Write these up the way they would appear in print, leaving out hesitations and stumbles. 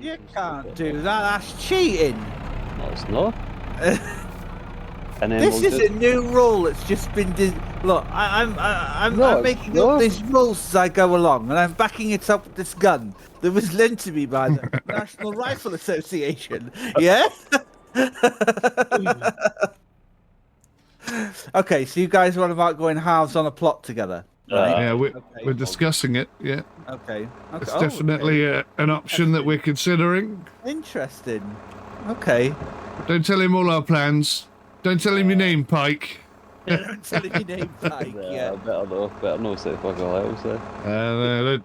You can't do that. That's cheating. No, it's not. And then This is a new rule that's just been. Look, I'm making up these rules as I go along, and I'm backing it up with this gun that was lent to me by the National Rifle Association. Yeah. Okay, so you guys want about going halves on a plot together, right? Yeah, we're discussing it. Yeah. Okay. It's definitely an option that we're considering. Interesting. Okay. Don't tell him all our plans. Don't tell him your name, Pike. Don't tell him your name, Pike. Yeah. Better no say fuck all else.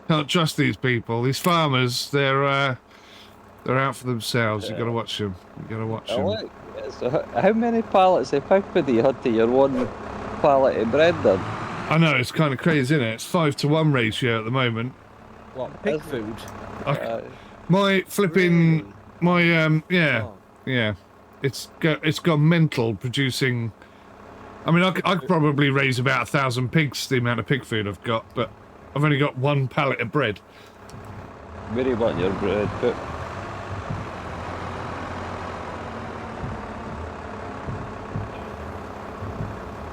Can't trust these people. These farmers, they're out for themselves. You gotta watch them. You gotta watch them. So how many pallets of pig food you had to your one pallet of bread then? I know, it's kind of crazy, isn't it? It's 5-to-1 ratio at the moment. What, pig food? My flipping, yeah. It's gone mental producing. I mean, I could probably raise about 1,000 pigs, the amount of pig food I've got, but I've only got 1 pallet of bread. Where do you want your bread put?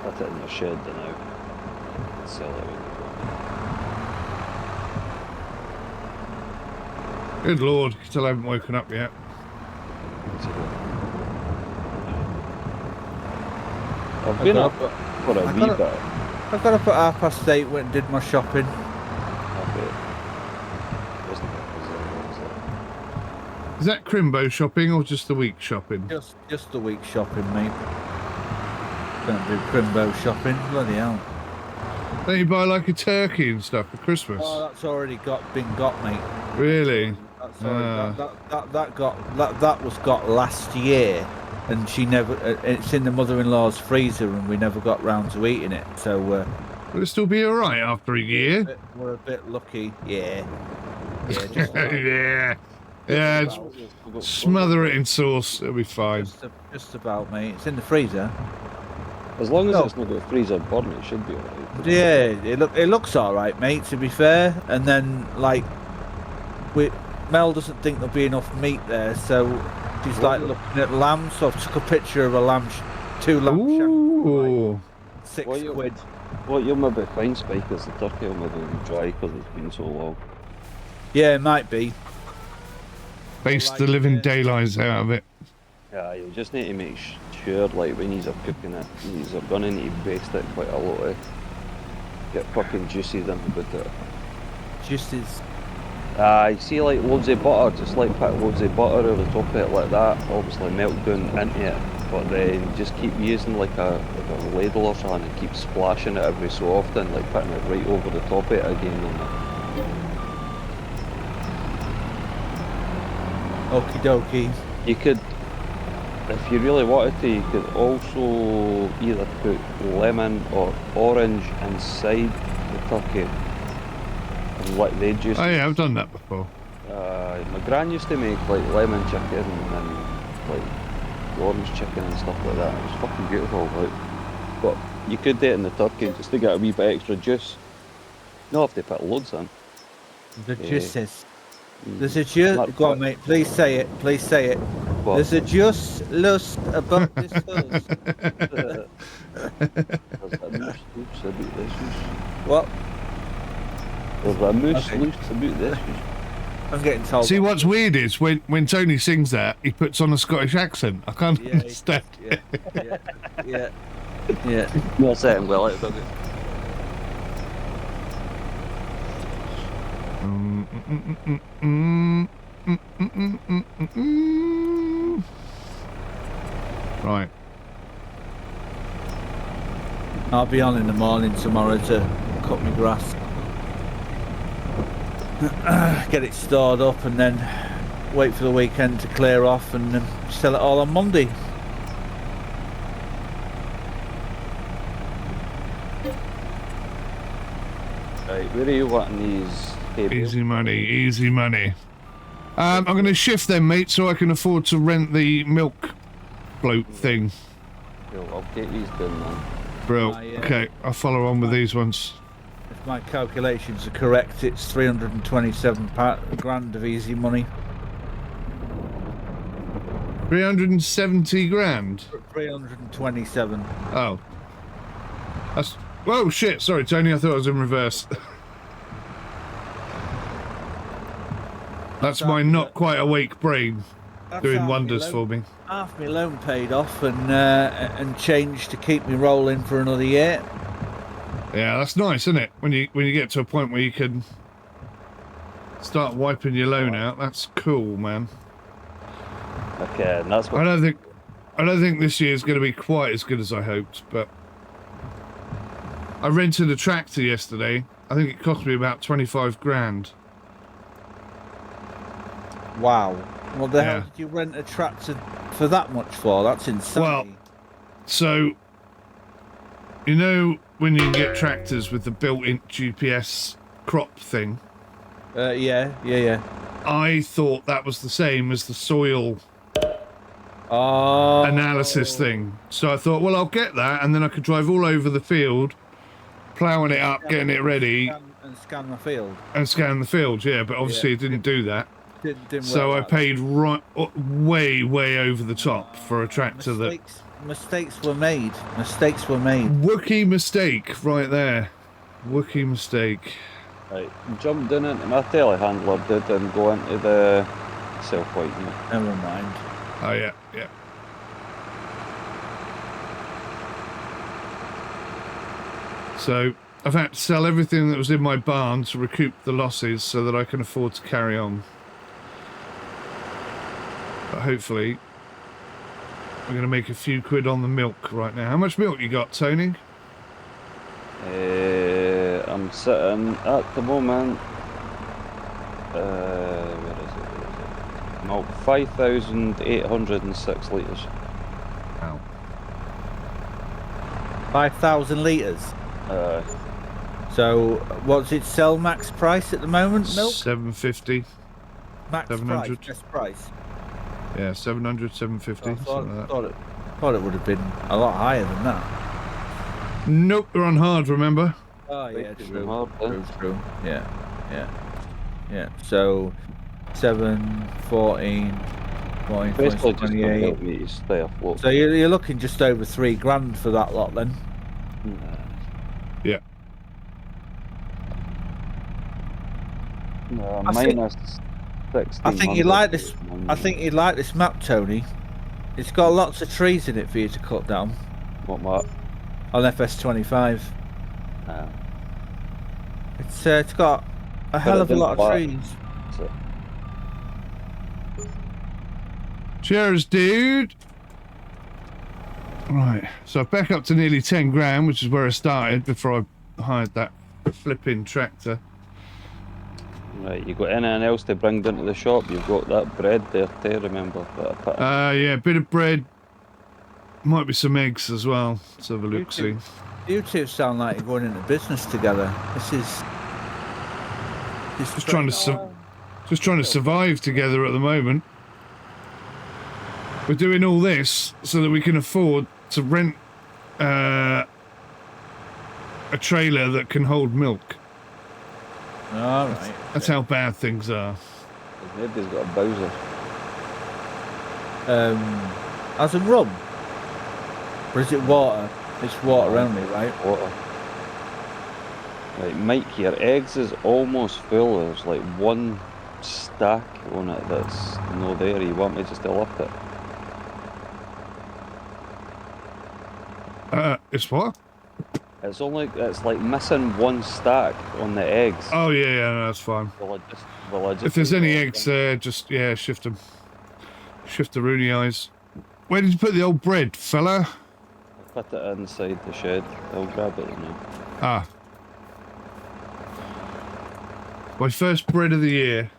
Put it in your shed now. Sell it. Good lord, still haven't woken up yet. I've been up for a wee bit. I got up at 8:30, went and did my shopping. Is that Crimbo shopping or just the week shopping? Just the week shopping, mate. Don't do Crimbo shopping, bloody hell. Don't you buy like a turkey and stuff for Christmas? Oh, that's already been got, mate. Really? That's already, that was got last year, and she never. It's in the mother-in-law's freezer, and we never got round to eating it. So. Will it still be all right after a year? We're a bit lucky, yeah. Yeah. Just yeah. Smother it in sauce. It'll be fine. Just about, mate. It's in the freezer. As long as it's not got a freezer burn, it should be alright. Yeah, it looks alright, mate, to be fair. And then, like, Mel doesn't think there'll be enough meat there, so she's like looking at lamb. So I took a picture of a lamb, 2 lamb shanks, like £6. What you'll maybe find, Spike, is the turkey will maybe be dry because it's been so long. Yeah, it might be. Baste the living daylights out of it. Yeah, you just need to make sure, like, when you're cooking it, you're going to need to baste it quite a lot. Get fucking juices into it. Juices? You see, like, loads of butter, just like put loads of butter over the top of it like that, obviously melt down into it, but then just keep using like a ladle or something and keep splashing it every so often, like putting it right over the top of it again. Okie dokie. You could, if you really wanted to, you could also either put lemon or orange inside the turkey and let they juice. Oh yeah, I've done that before. My gran used to make like lemon chicken and like orange chicken and stuff like that. It was fucking beautiful, like. But you could do it in the turkey just to get a wee bit extra juice. You don't have to put loads in. The juices. There's a juice. Go on, mate. Please say it. Please say it. What? There's a juice lust about this house. What? There's a moose loose about this. I'm getting told. See, what's weird is when Tony sings that, he puts on a Scottish accent. I can't understand. Yeah. Not saying well, it does it. Right. I'll be on in the morning tomorrow to cut my grass. Get it stored up and then wait for the weekend to clear off and sell it all on Monday. Right, where are you wanting these? Easy money, easy money. I'm going to shift them, mate, so I can afford to rent the milk float thing. I'll get these done, man. Bro, okay, I'll follow on with these ones. If my calculations are correct, it's 327 grand of easy money. 370 grand. 327. Oh. That's... Whoa, shit. Sorry, Tony. I thought I was in reverse. That's my not quite awake brain doing wonders for me. Half my loan paid off and changed to keep me rolling for another year. Yeah, that's nice, isn't it? When you get to a point where you can start wiping your loan out, that's cool, man. Okay, and that's what... I don't think this year's going to be quite as good as I hoped, but I rented a tractor yesterday. I think it cost me about 25 grand. Wow. What the hell did you rent a tractor for that much for? That's insane. Well, so, you know when you can get tractors with the built-in GPS crop thing? Yeah. I thought that was the same as the soil analysis thing. So I thought, well, I'll get that, and then I could drive all over the field, ploughing it up, getting it ready. And scan the field. And scan the field, yeah, but obviously it didn't do that. Didn't so work I paid way over the top for a tractor Mistakes were made. Mistakes were made. Wookie mistake right there. Wookie mistake. Right, jumped in into my telehandler, didn't go into the self-whitening. Never mind. Oh, yeah. So, I've had to sell everything that was in my barn to recoup the losses so that I can afford to carry on. But hopefully, we're going to make a few quid on the milk right now. How much milk you got, Tony? I'm sitting at the moment, where is it? No, 5,806 litres. Wow. 5,000 litres? So, what's its sell max price at the moment, milk? 750. Max 700. price, best price? Yeah, 700, 750, something like that. Thought it would have been a lot higher than that. Nope, we're on hard, remember? Oh, yeah, true. True. Yeah. So, 7, 14, 28. So you're looking just over 3 grand for that lot then? Yeah. No, minus 16. I think you'd like this. I think you'd like this map, Tony. It's got lots of trees in it for you to cut down. What map? On FS25. It's got a hell of a lot of trees. Cheers, dude. Right, so back up to nearly 10 grand, which is where I started before I hired that flipping tractor. Right, you got anything else to bring down to the shop? You've got that bread there too, remember? Yeah, a bit of bread. Might be some eggs as well. Let's have a look, see. You two sound like you're going into business together. This is just trying to survive together at the moment. We're doing all this so that we can afford to rent a trailer that can hold milk. All right. That's how bad things are. Nobody's got a Bowser. As in rum? Or is it water? It's water only, right? Water. Right, Mike, your eggs is almost full. There's like one stack on it that's no there. You want me just to lift it? It's what? It's like missing one stack on the eggs. Oh yeah, no, that's fine. If there's any eggs there, just shift them. Shift the Rooney eyes. Where did you put the old bread, fella? I put it inside the shed. I'll grab it now. Ah. My first bread of the year.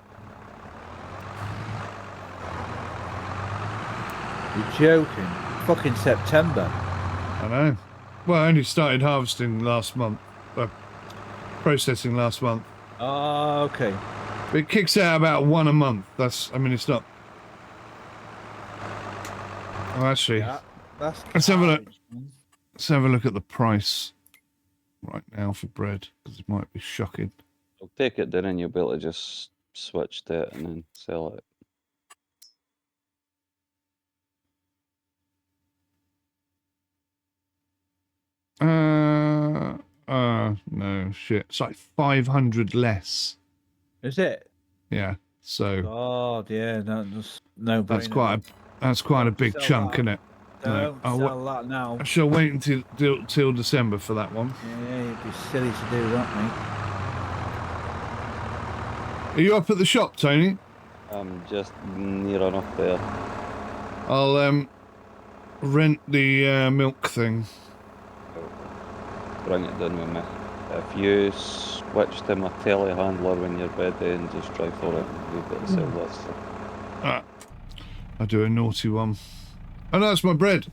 You're joking. Fucking September. I know. Well, I only started harvesting last month. Processing last month. Oh, okay. It kicks out about 1 a month. I mean, it's not... Oh, actually... Yeah, let's have a look. Let's have a look at the price right now for bread, because it might be shocking. I'll take it down and you'll be able to just switch to it and then sell it. No shit. It's like 500 less. Is it? Yeah. So God, yeah, no, no. that's quite a big Sell chunk, that. isn't it? Don't sell that now. I shall wait till December for that one. Yeah, you'd be silly to do that, mate. Are you up at the shop, Tony? I'm just near enough there. I'll rent the milk thing. Bring it down with me. If you switch to my telehandler when you're ready and just drive for it, we've got to sell this. Ah, I do a naughty one. Oh no, it's my bread.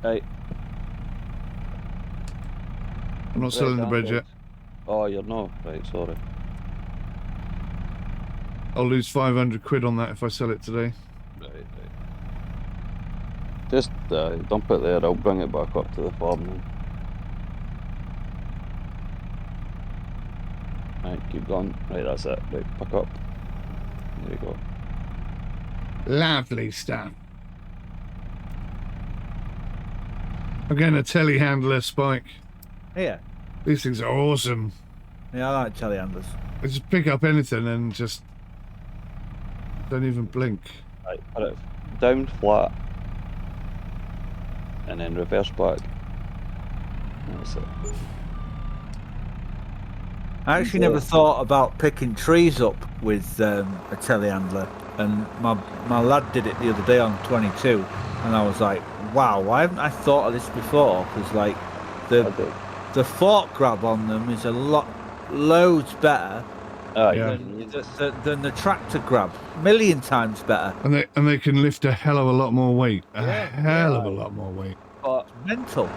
Right. I'm not selling the bread yet. Oh, you're not? Right, sorry. I'll lose 500 quid on that if I sell it today. Right. Just dump it there, I'll bring it back up to the farm then. Right, keep going. Right, that's it. Right, pick up. There you go. Lovely stuff. Again, a telehandler Spike. Here. These things are awesome. Yeah, I like telehandlers. They just pick up anything and just don't even blink. Right, put it down flat. And then reverse back. That's it. I actually never thought about picking trees up with a telehandler, and my lad did it the other day on 22, and I was like, wow, why haven't I thought of this before? Because like the fork grab on them is loads better than the tractor grab, million times better. And they can lift a hell of a lot more weight. A hell of a lot more weight. But mental.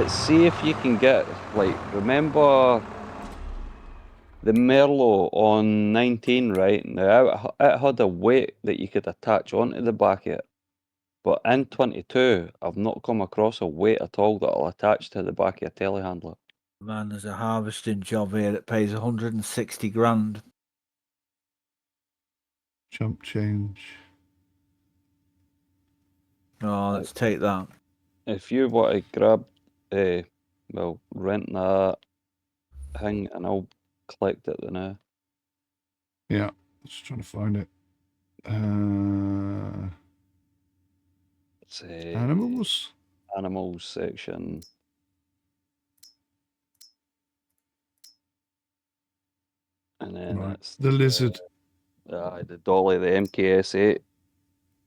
See if you can get, like, remember the Merlot on 19, right? Now it had a weight that you could attach onto the back of it. But in 22, I've not come across a weight at all that'll attach to the back of a telehandler. Man, there's a harvesting job here that pays 160 grand. Jump change. Oh, let's take that. If you want to grab, well, rent that thing, and I'll collect it now. Yeah, just trying to find it. It's Animals section. And then that's the lizard. The dolly, the MKS8. It's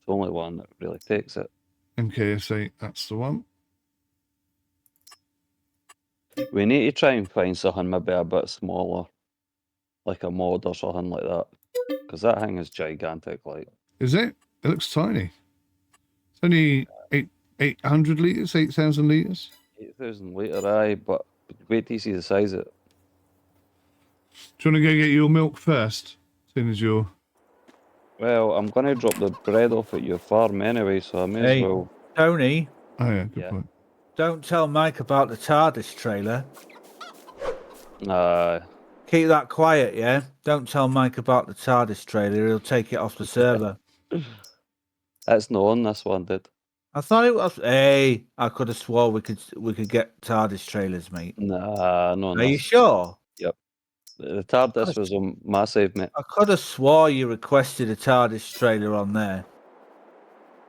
the only one that really takes it. MKS8, that's the one. We need to try and find something maybe a bit smaller, like a mod or something like that, because that thing is gigantic. Like, is it? It looks tiny. It's only 800 litres, 8,000 litres. 8,000 litre, aye, but wait till you see the size of it. Do you want to go get your milk first, as soon as you're... Well, I'm going to drop the bread off at your farm anyway, so I may as well... Tony. Oh yeah, good point. Don't tell Mike about the TARDIS trailer. Keep that quiet, yeah? Don't tell Mike about the TARDIS trailer, he'll take it off the server. It's not on this one, dude. I thought it was... Hey, I could have swore we could get TARDIS trailers, mate. Nah, no. Are you sure? Yep. The TARDIS was a massive, mate. I could have swore you requested a TARDIS trailer on there.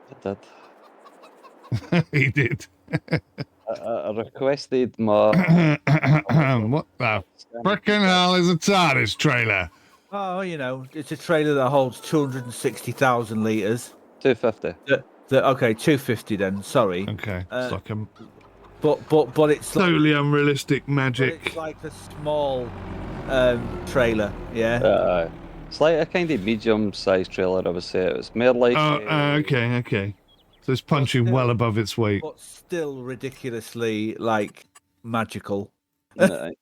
I did. He did. I requested my... What the frickin' hell is a TARDIS trailer? Oh, you know, it's a trailer that holds 260,000 litres. 250. Okay, 250 then, sorry. Okay, it's like a... But it's totally unrealistic magic. It's like a small trailer, yeah? It's like a kind of medium-sized trailer, I would say. It's more like... okay. So it's punching well above its weight. But still ridiculously, like, magical. It's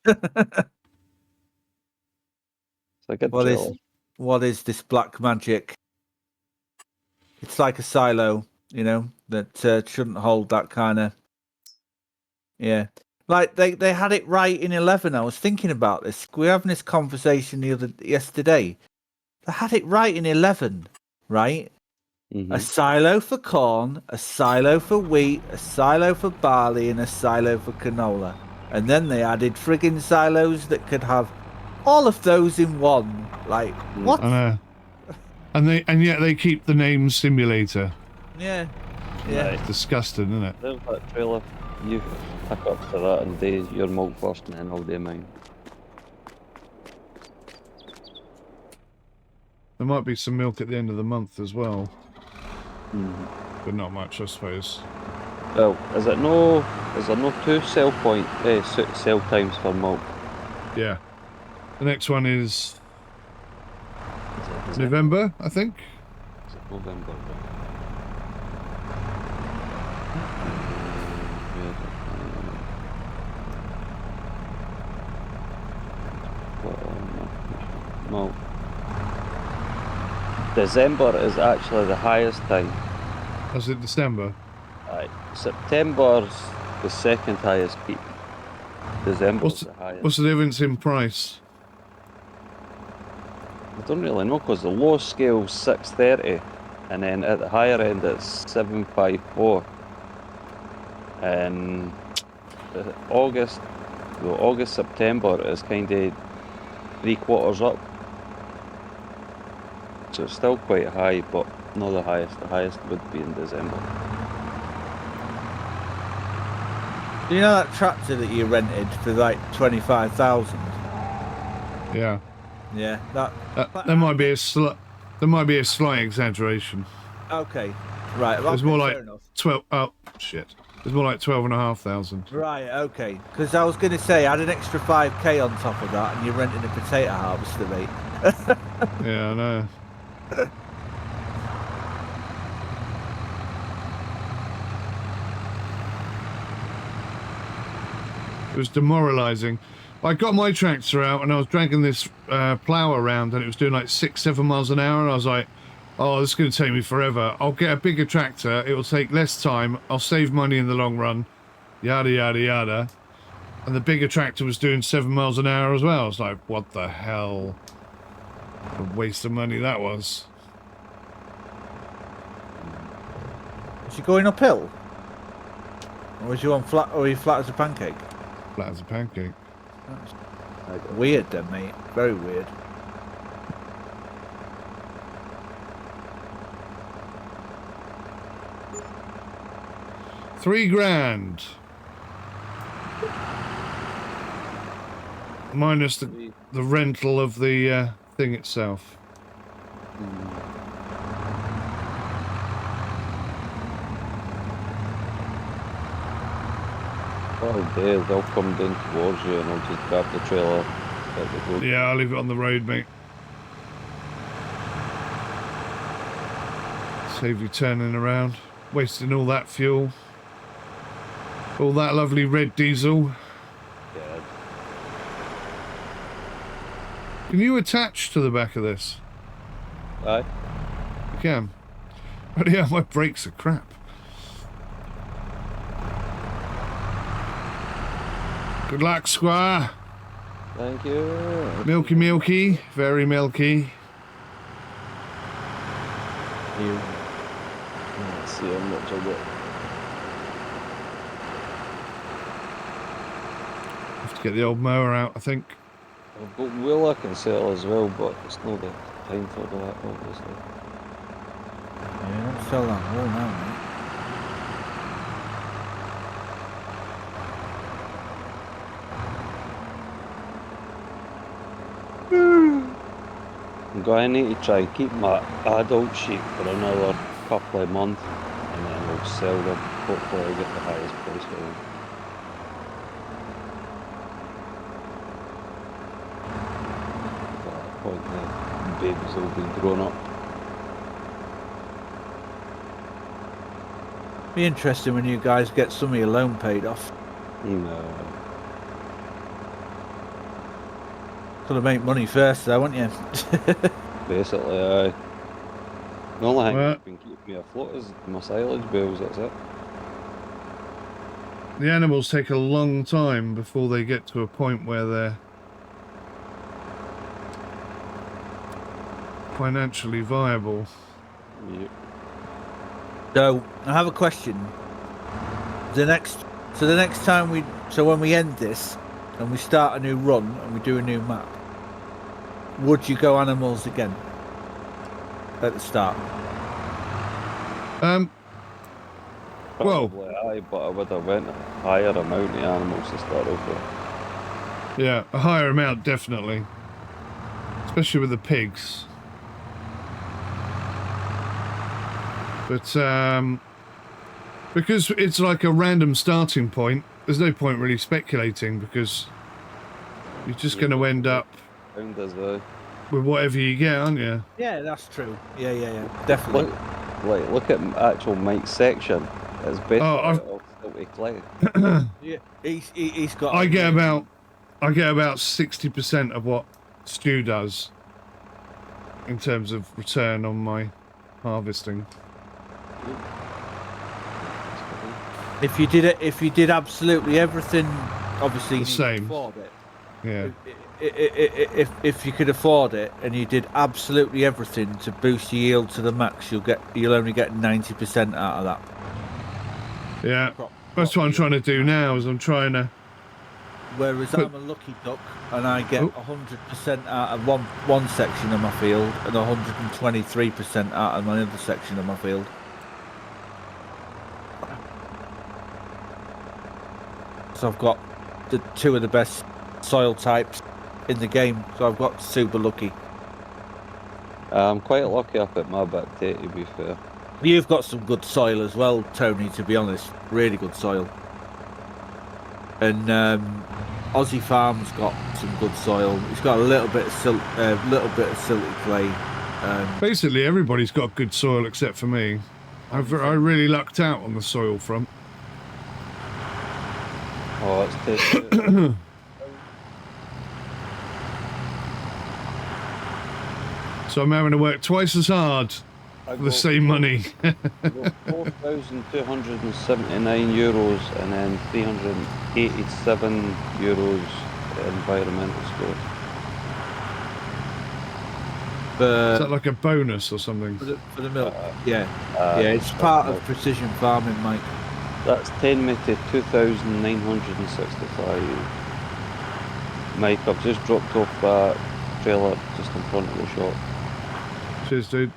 like a trailer. What is this black magic? It's like a silo, you know, that shouldn't hold that kind of... Yeah. Like, they had it right in 11. I was thinking about this. We were having this conversation yesterday. They had it right in 11, right? Mm-hmm. A silo for corn, a silo for wheat, a silo for barley, and a silo for canola. And then they added friggin' silos that could have all of those in one. Like, what? I know. And yet they keep the name simulator. Yeah. Yeah. Right. Disgusting, isn't it? There's that trailer. You pick up to that and do your milk first and then I'll do mine. There might be some milk at the end of the month as well. Mm. But not much, I suppose. Well, is there no 2 sell times for milk? Yeah. The next one is Is it November, I think. Is it November? No. December is actually the highest time. Was it December? September's the second highest peak. December's the highest. What's the difference in price? I don't really know because the lowest scale is 630 and then at the higher end it's 754. And August, September is kind of 3/4 up. So it's still quite high, but not the highest. The highest would be in December. Do you know that tractor that you rented for like 25,000? Yeah. Yeah, that. There might be a slight exaggeration. Okay, right. It's Okay, more fair like enough. 12. Oh shit! It's more like 12,500. Right, okay. Because I was going to say, add an extra 5k on top of that, and you're renting a potato harvester, mate. Yeah, I know. It was demoralising. I got my tractor out and I was dragging this plough around and it was doing like 6-7 miles an hour and I was like, oh, this is going to take me forever. I'll get a bigger tractor, it will take less time, I'll save money in the long run, yada yada yada. And the bigger tractor was doing 7 miles an hour as well. I was like, what the hell? What a waste of money that was. Was you going uphill? Or was you on flat, or were you flat as a pancake? Flat as a pancake. That's like weird then, mate. Very weird. $3,000. Minus the rental of the thing itself. Oh dear, they'll come down towards you and I'll just grab the trailer. Yeah, I'll leave it on the road, mate. Save you turning around, wasting all that fuel. All that lovely red diesel. Yeah. Can you attach to the back of this? Aye. You can. But yeah, my brakes are crap. Good luck, Squire. Thank you. Milky, milky, very milky. Let's see how much I got. Have to get the old mower out, I think. I've got wheel I can sell as well, but it's not the time for that, obviously. Yeah, don't sell that whole now, mate. I'm going to need to try and keep my adult sheep for another couple of months and then I'll sell them. Hopefully I'll get the highest price for them. At that point the babies will be grown up. Be interesting when you guys get some of your loan paid off. No. Gotta make money first though, won't you? Basically, aye. The only thing Well, that's been keeping me afloat is my silage bills, that's it. the animals take a long time before they get to a point where they're financially viable. Yep. So, I have a question. The next So the next time when we end this and we start a new run and we do a new map, would you go animals again at the start? Well, Probably aye, but I would have went a higher amount of animals to start off with. yeah, a higher amount definitely, especially with the pigs. But because it's like a random starting point, there's no point really speculating because you're just going to end up with whatever you get, aren't you? Yeah, that's true. Yeah, definitely. Look at actual Mike's section. It's better off silty clay. Yeah, he's got. I get about 60% of what Stu does in terms of return on my harvesting. If you did absolutely everything, obviously The same. afford it. Yeah. If you could afford it and you did absolutely everything to boost your yield to the max, you'll only get 90% out of that. Yeah. That's what I'm trying to do now. Is I'm trying to. Whereas I'm a lucky duck and I get 100% out of one section of my field and 123% out of my other section of my field. So I've got the two of the best soil types in the game, so I've got super lucky. I'm quite lucky up at my back to be fair. You've got some good soil as well, Tony, to be honest. Really good soil. And Aussie Farm's got some good soil. It's got a little bit of silty clay. Basically, everybody's got good soil except for me. I really lucked out on the soil front. Oh, it's tasty. So I'm having to work twice as hard for the same money. 4,279 euros and then 387 euros environmental score. Is that like a bonus or something? For the milk? Yeah, it's part of precision farming, Mike. That's 10 me to 2,965. Mike, I've just dropped off that trailer just in front of the shop. Cheers, dude.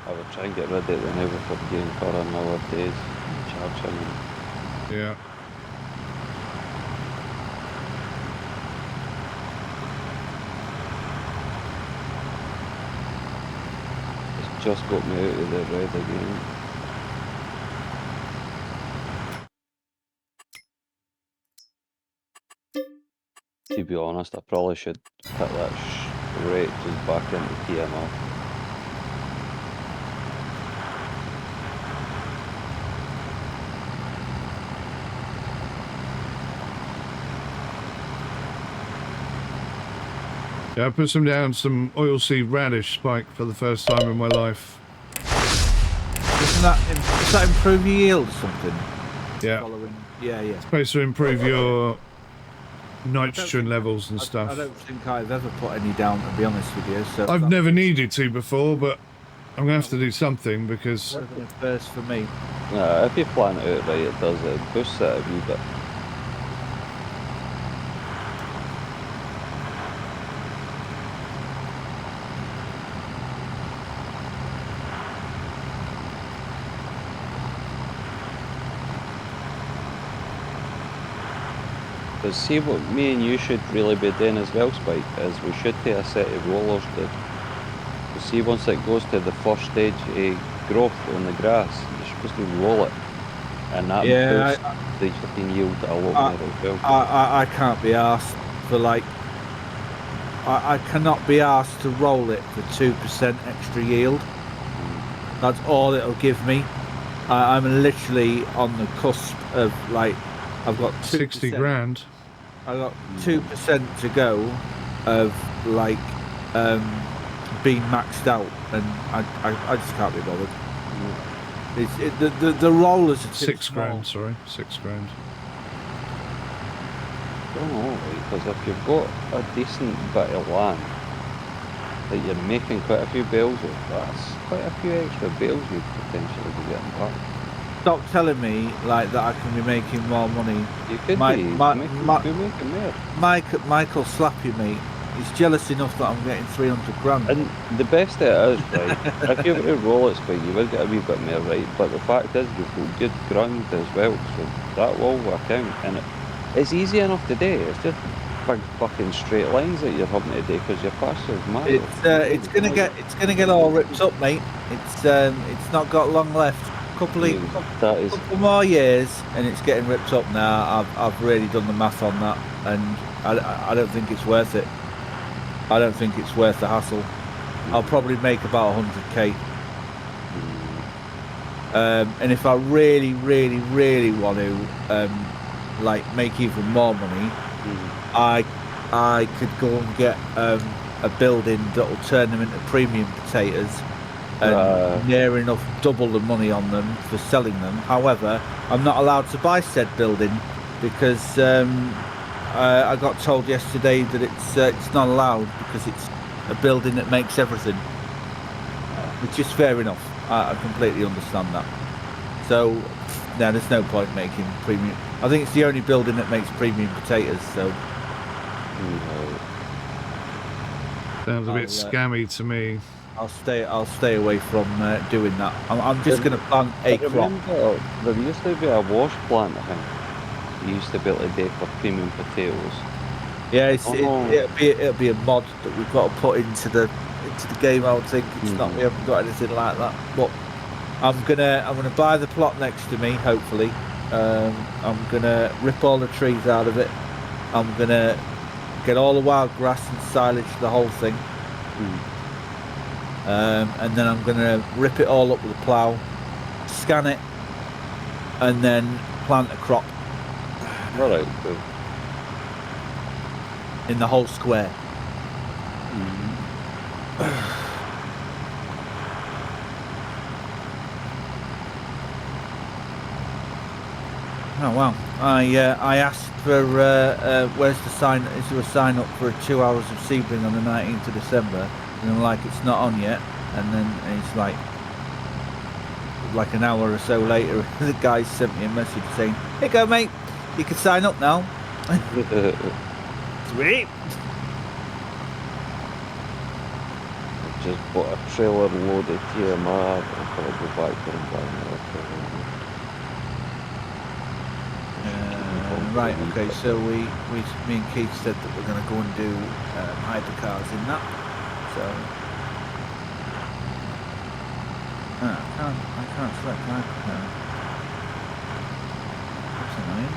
I will try and get rid of it now before getting car on nowadays. Charge him. Yeah. It's just got me out of the red again. To be honest, I probably should put that rate just back into TMR. Yeah, I put some oilseed radish spike for the first time in my life. Does that improve your yield or something? Yeah. Yeah. It's supposed to improve your nitrogen levels and stuff. I don't think I've ever put any down, to be honest with you. So I've never needed to before, but I'm going to have to do something because... First for me. If you plan it out right, it does. It boosts it a wee bit. But see, what me and you should really be doing as well, Spike, is we should take a set of rollers, dude. You see, once it goes to the first stage of growth on the grass, you're supposed to roll it. And that boosts the fucking yield a lot more as well. I can't be asked for I cannot be asked to roll it for 2% extra yield. That's all it'll give me. I'm literally on the cusp of I've got 60 grand. I've got 2% to go of being maxed out, and I just can't be bothered. The rollers are too 6 small. grand, sorry, 6 grand. I don't know, because if you've got a decent bit of land that you're making quite a few bales with, that's quite a few extra bales you'd potentially be getting back. stop telling me like that I can be making more money. You could My- be. my- you my- could make it more. Michael slap you, mate. He's jealous enough that I'm getting 300 grand. And the best it is, right, if you were to roll it spike, you will get a wee bit more, right? But the fact is, you've got good ground as well, so that will work out. And it's easy enough to do. It's just big fucking straight lines that you're having to do because your pasture's mad. It's gonna get all ripped up, mate. It's not got long left. Couple more years, and it's getting ripped up now. I've really done the math on that, and I don't think it's worth it. I don't think it's worth the hassle. I'll probably make about 100k. And if I really, really, really want to, like, make even more money, I could go and get a building that'll turn them into premium potatoes, and near enough double the money on them for selling them. However, I'm not allowed to buy said building because I got told yesterday that it's not allowed because it's a building that makes everything, which is fair enough. I completely understand that. So, no, there's no point making premium. I think it's the only building that makes premium potatoes. So, Sounds a bit scammy to me. I'll stay away from doing that. I'm just going to plant a crop. There used to be a wash plant, I think. You used to be able to do for premium potatoes. Yeah, it'll be a mod that we've got to put into the game. I would think it's not. We haven't got anything like that. But I'm gonna buy the plot next to me. Hopefully, I'm gonna rip all the trees out of it. I'm gonna get all the wild grass and silage the whole thing. And then I'm gonna rip it all up with a plough, scan it, and then plant a crop. Alright, cool. In the whole square. Oh wow! I asked for where's the sign? Is there a sign up for 2 hours of Sebring on the 19th of December? And I'm like, it's not on yet. And then it's like an hour or so later, the guy sent me a message saying, "Here you go, mate. You can sign up now." Sweet. I've just bought a trailer load of TMR. I'll probably go back there and buy another trailer. Right, okay, so me and Keith said that we're going to go and do hypercars in that. So I can't select hypercar. That's annoying.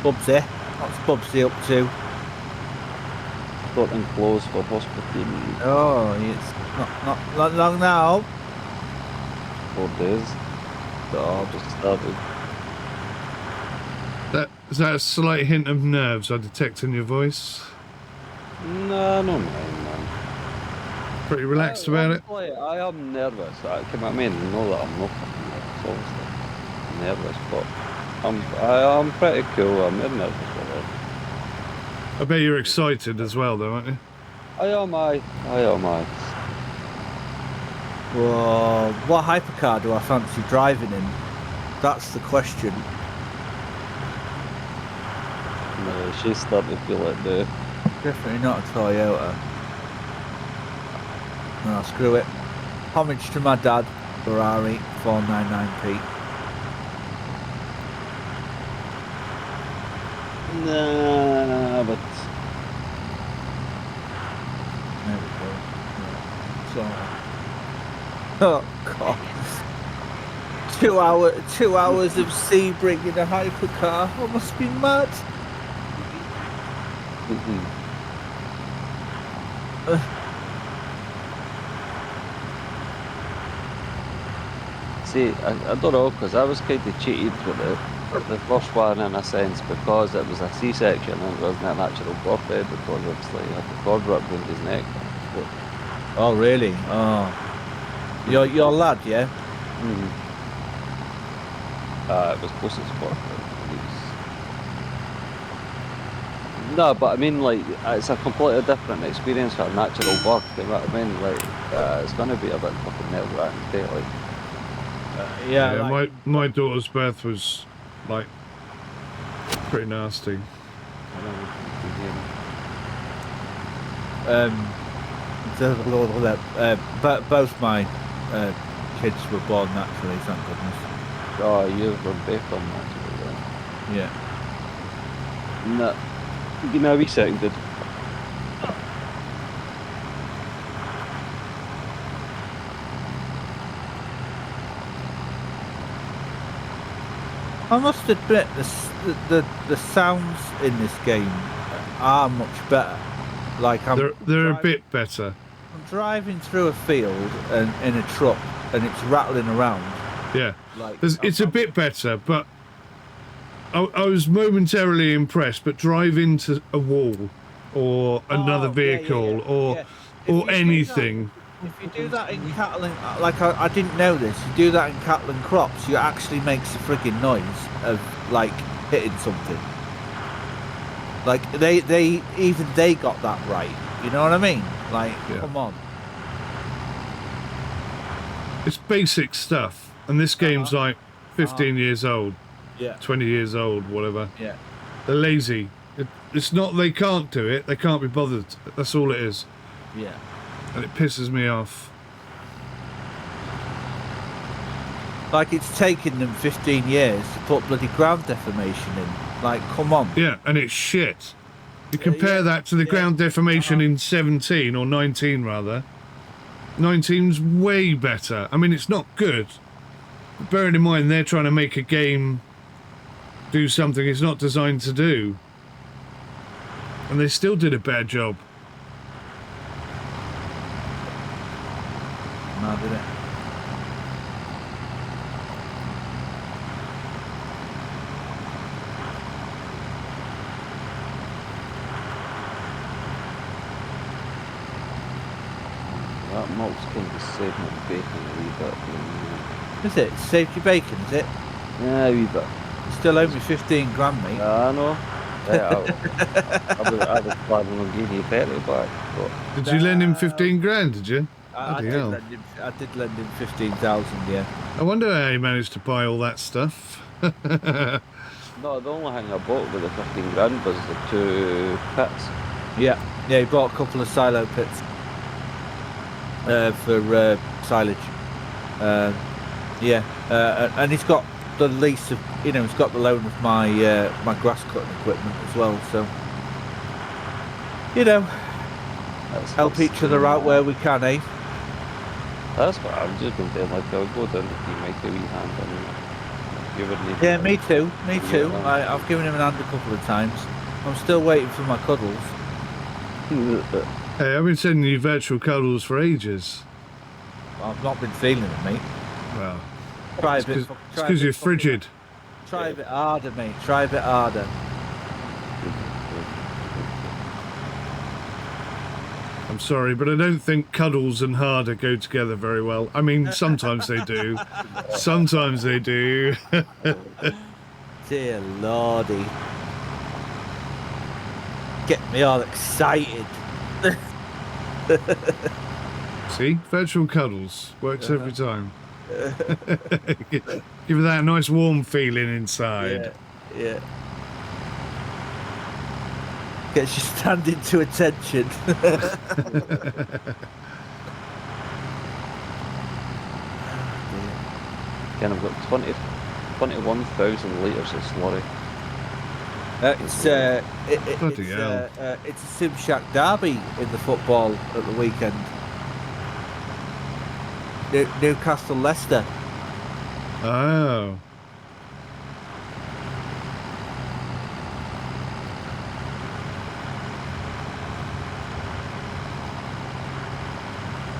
Bubsy, what's Bubsy up to? Got them closed for hospital. Oh, it's not long now. 4 days. God. Just started. Is that a slight hint of nerves I detect in your voice? No, no, man. Pretty relaxed about it? I am nervous. I mean, you know that I'm not fucking nervous, obviously. I'm nervous, but I'm pretty cool. I'm not nervous about it. I bet you're excited as well, though, aren't you? I am. Well, what hypercar do I fancy driving in? That's the question. No, she's starting to feel it now. Definitely not a Toyota. No, screw it. Homage to my dad, Ferrari 499p. Nah, but There we go. Yeah. So, Oh God. 2 hours of Sebring in a hypercar. I must be mad. See, I don't know, because I was kind of cheated with the first one in a sense, because it was a C-section and it wasn't a natural birth bed, because obviously he had the cord wrapped around his neck. But, Oh really? Oh. Your lad, yeah? it was close as fuck. No, but I mean, like, it's a completely different experience for a natural birth, you know what I mean? Like, it's going to be a bit fucking nerve-wracking day, like. Yeah. Yeah, Like, my daughter's birth was like pretty nasty. I don't know if you can hear me. but both my kids were born naturally, thank goodness. Oh, you were both on naturally, then. Yeah. No. Give me a wee second, dude. I must admit, the sounds in this game are much better. Like They're a bit better. I'm driving through a field and in a truck, and it's rattling around. Yeah, Like it's a bit better, but I was momentarily impressed. But drive into a wall or another vehicle or anything. If you do that in cattle and, like I didn't know this, you do that in cattle and crops, you actually makes a frigging noise of like hitting something. Like they got that right. You know what I mean? Like, come on. It's basic stuff, and this game's like 15 years old, 20 years old, whatever. Yeah. They're lazy. It's not they can't do it. They can't be bothered. That's all it is. Yeah. And it pisses me off. Like it's taken them 15 years to put bloody ground deformation in. Like, come on. Yeah, and it's shit. You compare that to the ground deformation in 17 or 19 rather. 19's way better. I mean, it's not good. But bearing in mind they're trying to make a game do something it's not designed to do. And they still did a bad job. Mad, isn't it? That malt's kind of saved my bacon a wee bit. Is it? Saved your bacon, is it? Yeah, a wee bit. You still owe me 15 grand, mate. I know. Yeah, I was planning on giving you 30 back. But Did you lend him 15 grand, did you? I did lend him 15,000, yeah. I wonder how he managed to buy all that stuff. no, the only thing I bought with the 15 grand was the 2 pits. Yeah, he bought a couple of silo pits for silage. And he's got the lease of, he's got the loan of my my grass cutting equipment as well. So, help each other out where we can, eh? That's what I'm just going to do. Like, I'll go down if you make a wee hand and you would need. Yeah, me too. I've given him a hand a couple of times. I'm still waiting for my cuddles. Hey, I've been sending you virtual cuddles for ages. I've not been feeling it, mate. Well, Try it's because you're frigid. Try a bit harder, mate. Try a bit harder. I'm sorry, but I don't think cuddles and harder go together very well. I mean, sometimes they do. Sometimes they do. Dear Lordy. Get me all excited. See? Virtual cuddles. Works every time. Give it that nice warm feeling inside. Yeah. Gets you standing to attention. Again, I've got 21,000 litres of slurry. It's a Sim Shack derby in the football at the weekend. Newcastle, Leicester. Oh.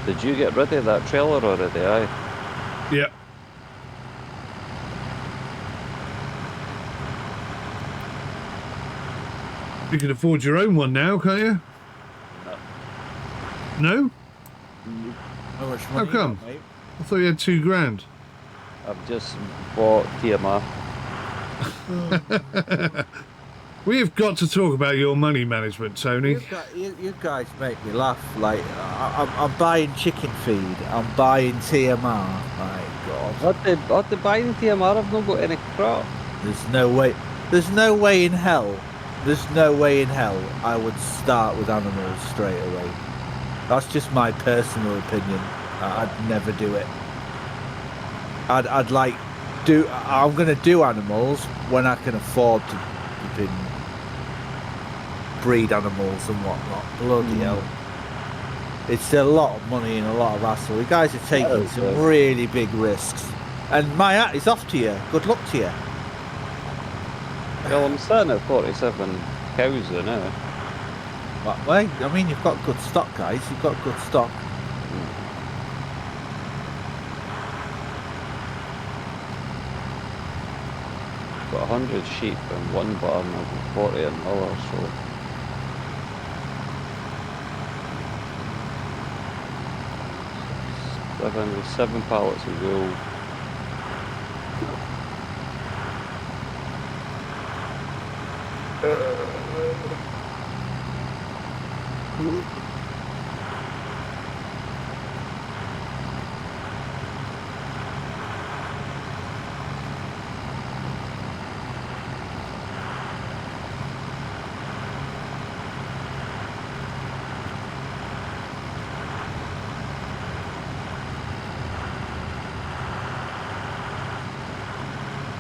Did you get rid of that trailer already? Aye. Yeah. You can afford your own one now, can't you? No? How much How money you come? got, mate? I thought you had $2,000. I've just bought TMR. We've got to talk about your money management, Tony. You guys make me laugh. Like I'm buying chicken feed. I'm buying TMR. My God. What the buying TMR? I've not got any crap. There's no way. There's no way in hell. There's no way in hell I would start with animals straight away. That's just my personal opinion. I'd never do it. I'd like do. I'm gonna do animals when I can afford to breed animals and whatnot. Bloody hell. It's a lot of money and a lot of hassle. You guys are taking some really big risks. And my hat is off to you. Good luck to you. Well, I'm sitting at 47 cows now. What way? I mean, you've got good stock, guys. You've got good stock. Got 100 sheep and one barn and 40 in another, so. Seven pallets of wool.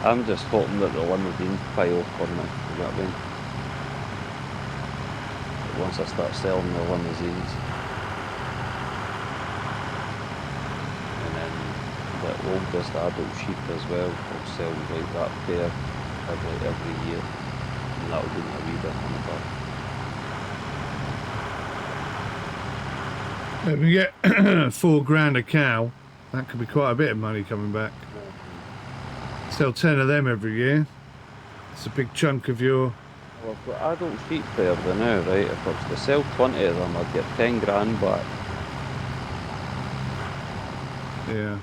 I'm just hoping that the limousine pile for me, you know what I mean? Once I start selling the limousines. And then the oldest adult sheep as well, I'll sell like that pair every year. And that'll give me a wee bit on the back. If you get $4,000 a cow, that could be quite a bit of money coming back. Sell 10 of them every year. It's a big chunk of your... Well, I've got adult sheep there now, right? If I was to sell 20 of them, I'd get 10 grand back. Yeah.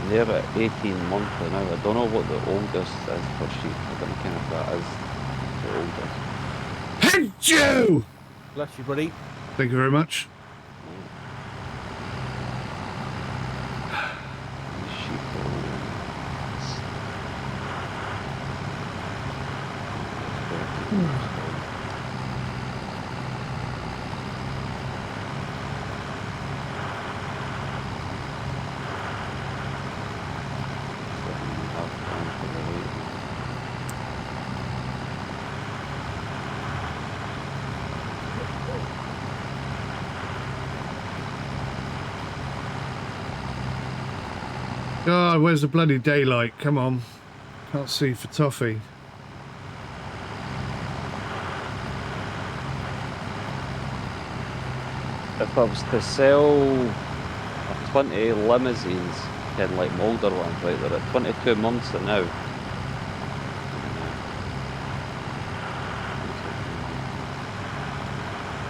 They're at 18 months now. I don't know what the oldest is for sheep. I don't know if that is the oldest. Thank you! Bless you, buddy. Thank you very much. God, where's the bloody daylight? Come on. Can't see for toffee. If I was to sell 20 limousines, and like older ones, right, they're at 22 months now.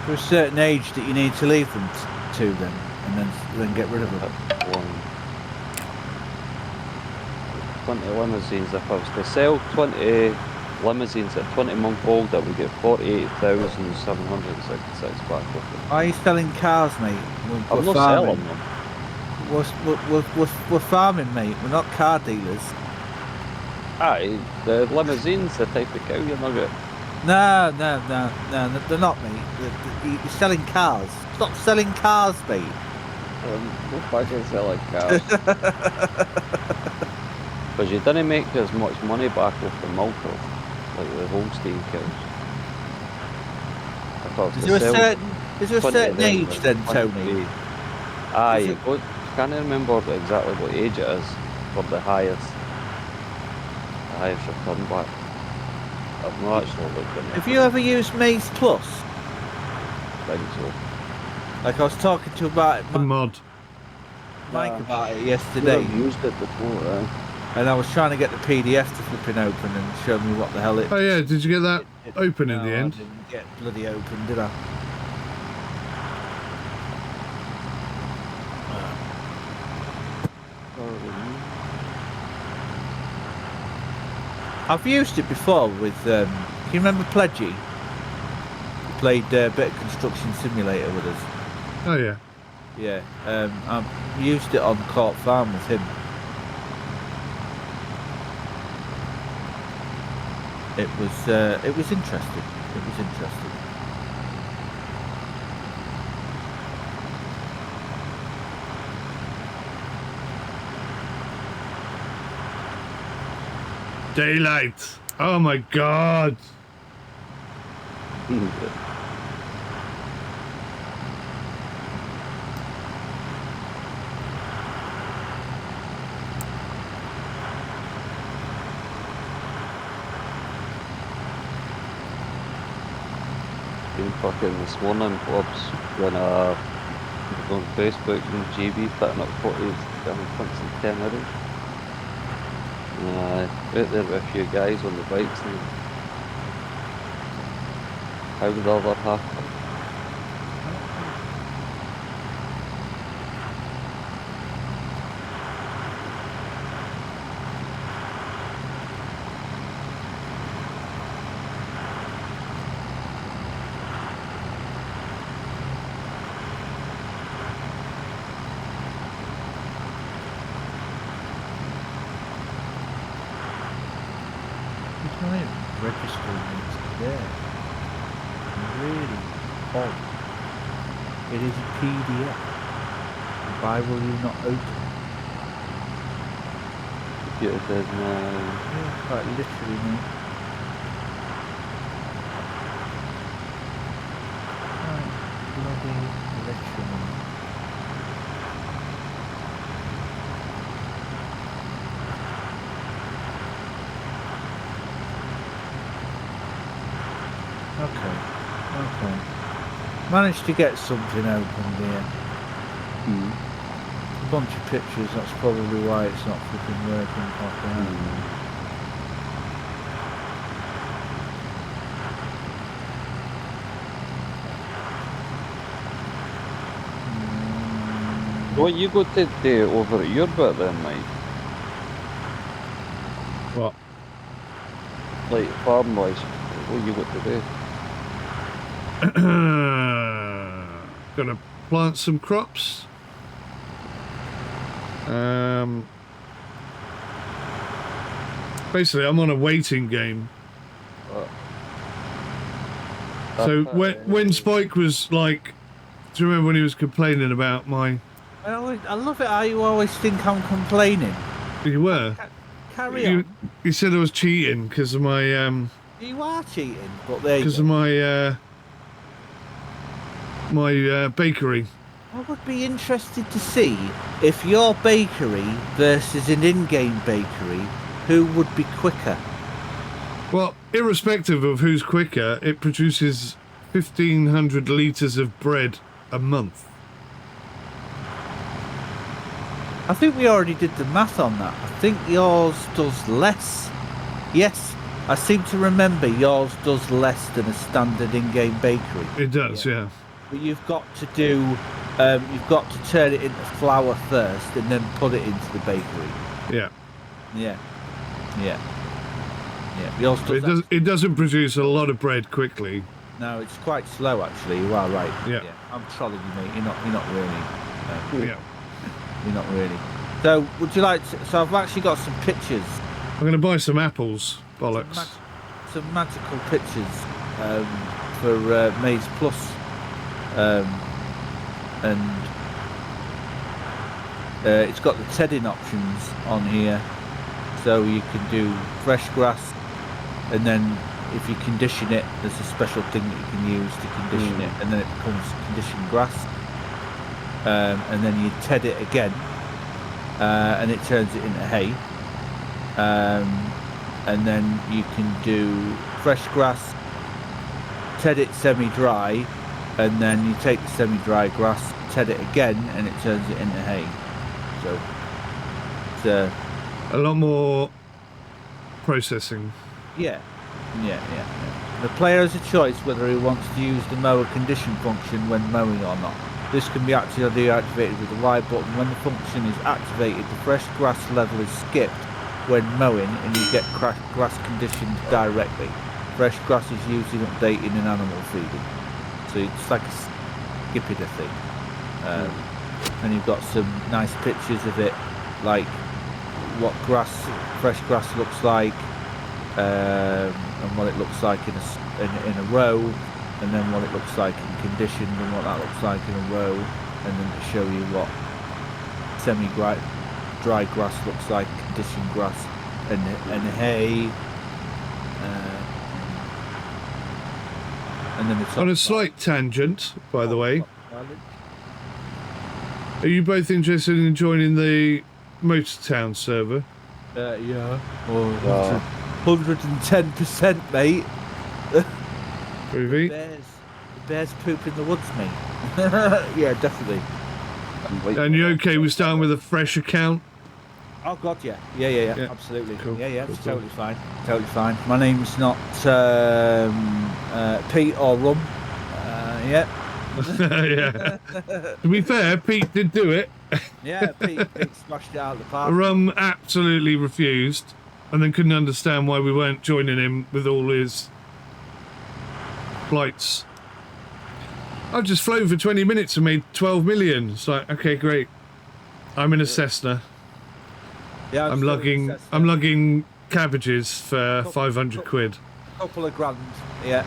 For a certain age that you need to leave them to them, and then get rid of them. 20 limousines. If I was to sell 20 limousines at 20-month-old, that would get 48,766 back off them. Why are you selling cars, mate? I'm not selling them. We're farming, mate. We're not car dealers. Aye, the limousines, the type of cow you're not getting. No, they're not, mate. You're selling cars. Stop selling cars, mate. No fucking selling cars. Because you didn't make as much money back with the multi, like the Holstein cows. Is there a certain age then, Tony? Aye, Is it- can't remember exactly what age it is for the highest return back. I've not actually looked at it. Have you ever used Maze Plus? I think so. Like I was talking to A mod. Mike about it I've yesterday, used it before. and I was trying to get the PDF to flipping open and show me what the hell it. Oh yeah, did you get that it- open no, in the end? I didn't get bloody open, did I? I've used it before with. Can you remember Pledgy? He played a bit of Construction Simulator with us. Oh yeah. Yeah, I've used it on Court Farm with him. It was interesting. It was interesting. Daylight. Oh my god. Been fucking this morning, Bob's when on Facebook and JB putting up photos down in Kingston 10 hours. Out there with a few guys on the bikes and how the other half. Registering it's there. Really odd. It is a PDF. Why will you not open it? Computer says no. Yeah, quite literally, mate. Quite bloody literally. Okay. Managed to get something opened here. A bunch of pictures, that's probably why it's not flipping working properly. What you got to do over at your bit then, Mike? What? Like farm wise, what you got to do? Gonna plant some crops. Basically, I'm on a waiting game. So when Spike was like, do you remember when he was complaining about my? I love it how you always think I'm complaining. You were. Carry on. You said I was cheating because of my You are cheating, but there you because go. of my bakery. I would be interested to see if your bakery versus an in-game bakery, who would be quicker? Well, irrespective of who's quicker, it produces 1,500 litres of bread a month. I think we already did the math on that. I think yours does less. Yes, I seem to remember yours does less than a standard in-game bakery. It does, yeah. But you've got to do, you've got to turn it into flour first and then put it into the bakery. Yeah. Yeah. Yours does It doesn't produce a lot of bread quickly. No, it's quite slow actually. You are right. Yeah. I'm trolling you, mate. You're not really. Yeah. You're not really. So, would you like to, so I've actually got some pictures. I'm going to buy some apples. Bollocks. Some magical pictures for Maze Plus. And it's got the tedding options on here. So you can do fresh grass, and then if you condition it, there's a special thing that you can use to condition it, and then it becomes conditioned grass. and then you ted it again, and it turns it into hay. And then you can do fresh grass, ted it semi-dry, and then you take the semi-dry grass, ted it again, and it turns it into hay. So it's a lot more processing. yeah. The player has a choice whether he wants to use the mower condition function when mowing or not. This can be activated or deactivated with the Y button. When the function is activated, the fresh grass level is skipped when mowing, and you get grass conditioned directly. Fresh grass is used in updating and animal feeding. So it's like a skipper thing. And you've got some nice pictures of it, like what fresh grass looks like, and what it looks like in a row, and then what it looks like in conditioned, and what that looks like in a row, and then to show you what semi-dry grass looks like, conditioned grass, and hay. And then it's on a slight tangent, by the way. Are you both interested in joining the Motortown server? Yeah. 110%, mate. Groovy. The bears poop in the woods, mate. Yeah, definitely. And you okay with starting with a fresh account? Oh god, yeah, yeah. Absolutely. Cool. Yeah, Cool, it's cool. totally fine. My name's not Pete or Rum. Yeah. Yeah. To be fair, Pete did do it. Yeah, Pete smashed it out of the park. Rum absolutely refused, and then couldn't understand why we weren't joining him with all his flights. I've just flown for 20 minutes and made 12 million. It's like, okay, great. I'm in a Cessna. Yeah, I'm lugging cabbages for 500 quid. Couple of grand. Yeah.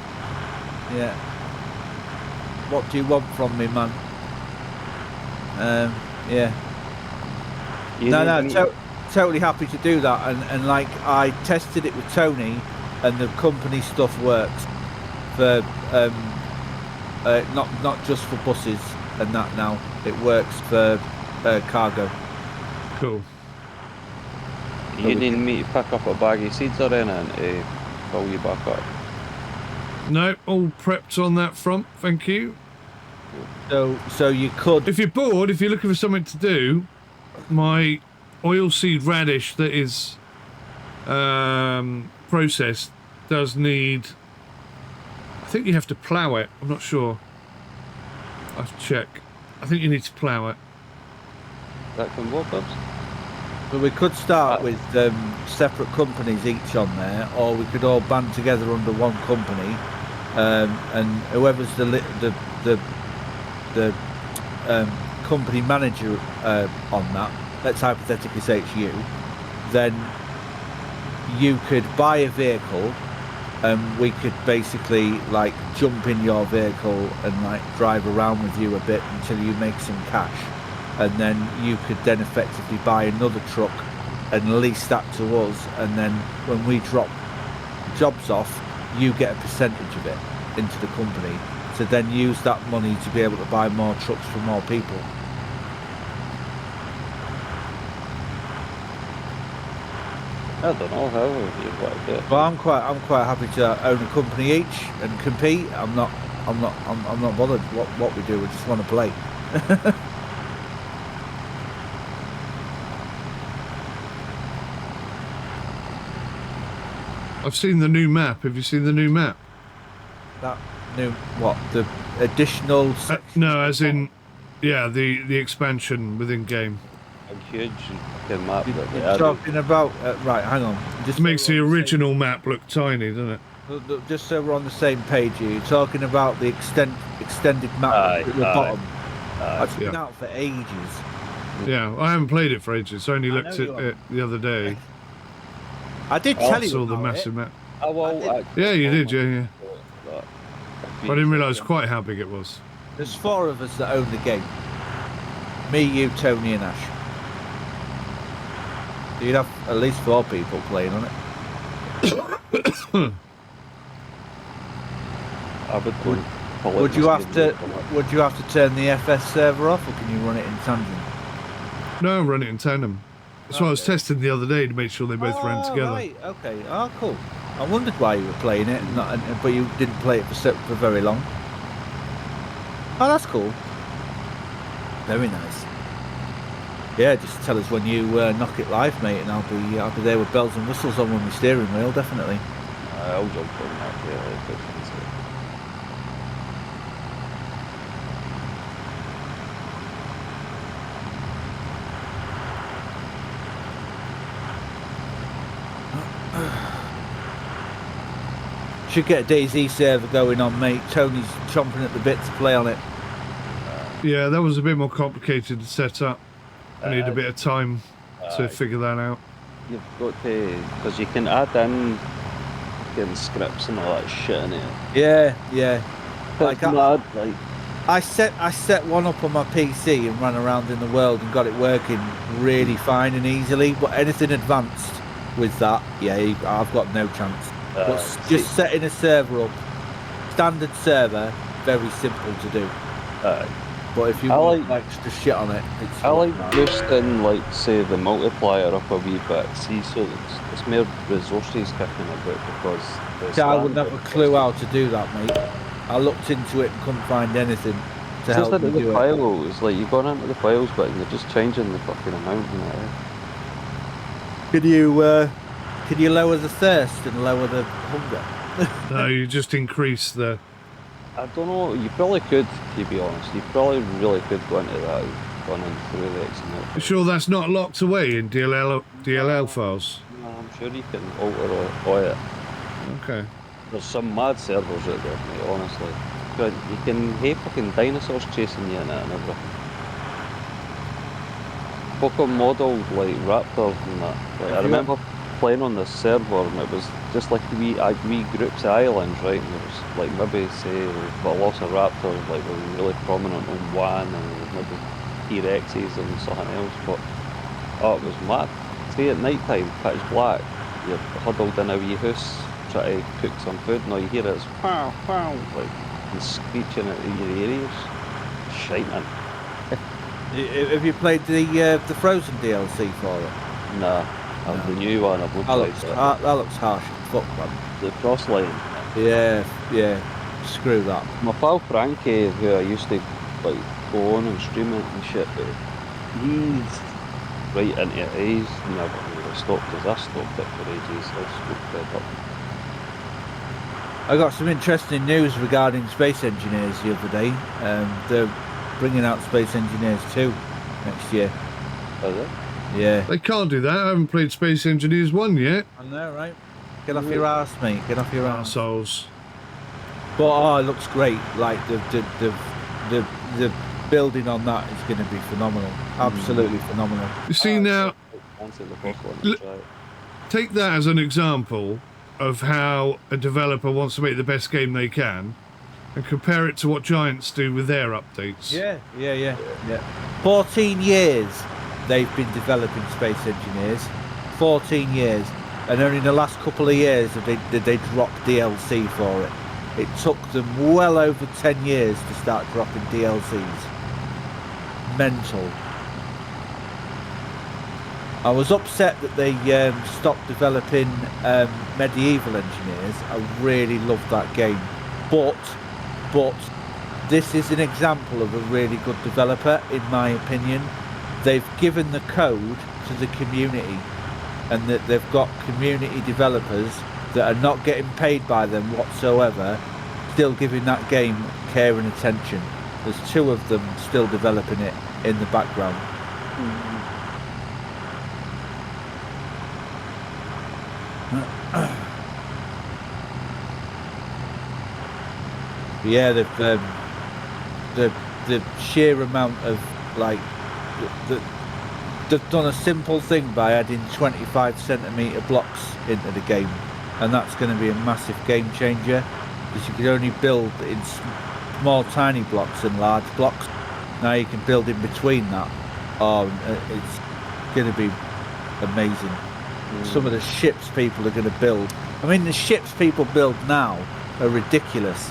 What do you want from me, man? Yeah. Totally happy to do that, and like I tested it with Tony, and the company stuff works for not just for buses and that. Now it works for cargo. Cool. You need me to pick up a bag of seeds or anything to fill you back up? No, all prepped on that front, thank you. So you could, if you're bored, if you're looking for something to do, my oilseed radish that is processed does need, I think you have to plough it, I'm not sure. I have to check. I think you need to plough it. That can work, Bubs? but we could start with separate companies each on there, or we could all band together under one company, and whoever's the company manager on that, let's hypothetically say it's you, then you could buy a vehicle, and we could basically like jump in your vehicle and like drive around with you a bit until you make some cash, and then you could then effectively buy another truck and lease that to us, and then when we drop jobs off, you get a percentage of it into the company to then use that money to be able to buy more trucks for more people. I don't know how you've got to do it. But I'm quite happy to own a company each and compete. I'm not bothered what we do. We just want to play. I've seen the new map. Have you seen the new map? That new what? The additional no, as in, yeah, the expansion within game. A huge fucking map that they You're added. talking about right, hang on. Just It makes so the we're on original map look tiny, doesn't it? just so we're on the same page here, you're talking about the extended map at the bottom. That's been Yeah. out for ages. Yeah, I haven't played it for ages. I only looked at it the other day. I did I tell you saw the about massive it. map. Oh, well, Yeah, you did, yeah. But I didn't realise quite how big it was. There's 4 of us that own the game. Me, you, Tony and Ash. You'd have at least 4 people playing on it. I would go I let Would you my have save to? run up. Would you have to turn the FS server off, or can you run it in tandem? No, run it in tandem. That's what I was Okay. testing the other day to make sure they both ran together. Right. Okay. Oh, cool. I wondered why you were playing it, but you didn't play it for very long. Oh, that's cool. Very nice. Yeah, just tell us when you knock it live, mate, and I'll be there with bells and whistles on with my steering wheel, definitely. I'll jump on that, yeah, good fancy. Should get a DayZ server going on, mate. Tony's chomping at the bit to play on it. Yeah, that was a bit more complicated to set up. I need a bit of time to figure that out. You've got to, because you can add in getting scripts and all that shit in it. Yeah. Like I set one up on my PC and ran around in the world and got it working really fine and easily. But anything advanced with that, yeah, I've got no chance. But just setting a server up, standard server, very simple to do. But if you want extra shit on it, it's I like boosting, like, say, the multiplier up a wee bit. See, so it's more resources kicking about because... I wouldn't have a clue how to do that, mate. I looked into it and couldn't find anything to help me do it. Files, like, you've gone into the files bit and you're just changing the fucking amount in it. Can you lower the thirst and lower the hunger? No, you just increase the... I don't know, you probably could, to be honest. You probably really could go into that, running through the XML. You sure that's not locked away in DLL files? No, I'm sure you can alter it. Okay. There's some mad servers out there, mate, honestly. But you can have fucking dinosaurs chasing you in it and everything. Fucking modelled like raptors and that. Like, I remember playing on this server and it was just like wee groups of islands, right? And there was like maybe say we've got lots of raptors like were really prominent on one and maybe T-Rexes and something else, but oh, it was mad. See, at night time, pitch black, you're huddled in a wee house trying to cook some food and all you hear is pow pow, like, and screeching at your ears. Shite, man. Have you played the Frozen DLC for it? Nah. The new one, I would play that. That looks harsh as fuck, man. The cross line. Yeah. Screw that. My pal Frankie, who I used to like go on and stream it and shit, but he's right into it. He's never really stopped as I stopped it for ages. I spoke up. I got some interesting news regarding Space Engineers the other day. They're bringing out Space Engineers 2 next year. Is it? Yeah. They can't do that. I haven't played Space Engineers 1 yet. I know, right? Get off your ass, mate. Get off your ass. Assholes. But it looks great. Like the building on that is going to be phenomenal. Absolutely phenomenal. You see now, take that as an example of how a developer wants to make the best game they can, and compare it to what Giants do with their updates. Yeah. 14 years they've been developing Space Engineers. 14 years. And only in the last couple of years did they drop DLC for it. It took them well over 10 years to start dropping DLCs. Mental. I was upset that they stopped developing Medieval Engineers. I really loved that game. But this is an example of a really good developer, in my opinion. They've given the code to the community, and that they've got community developers that are not getting paid by them whatsoever, still giving that game care and attention. There's 2 of them still developing it in the background. Yeah, the sheer amount of like they've done a simple thing by adding 25cm blocks into the game, and that's going to be a massive game changer, because you can only build in small tiny blocks and large blocks. Now you can build in between that. It's going to be amazing. Some of the ships people are going to build, I mean, the ships people build now are ridiculous.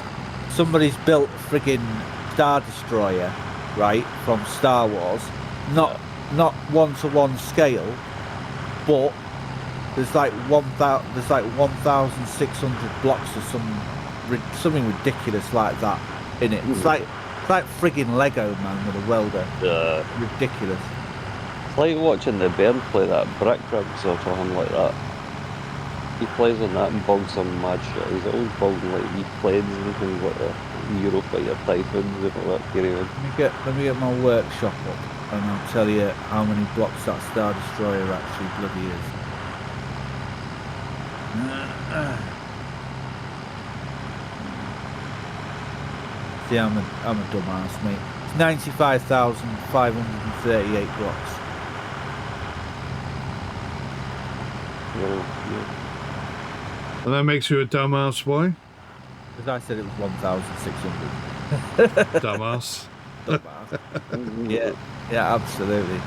somebody's built a friggin' Star Destroyer, right, from Star Wars. Not one-to-one scale, but there's like 1,600 blocks or something ridiculous like that in it. It's like friggin' Lego, man, with a welder. Ridiculous. It's like watching the Bairn play that brick rigs or something like that. He plays on that and builds some mad shit. He's always building like wee planes and things like that. Europe like your Typhoons and all that carry on. Let me get my workshop up and I'll tell you how many blocks that Star Destroyer actually bloody is. See, I'm a dumbass, mate. It's 95,538 blocks. Yeah. And that makes you a dumbass, boy. Because I said it was 1,600. Dumbass. Yeah, absolutely.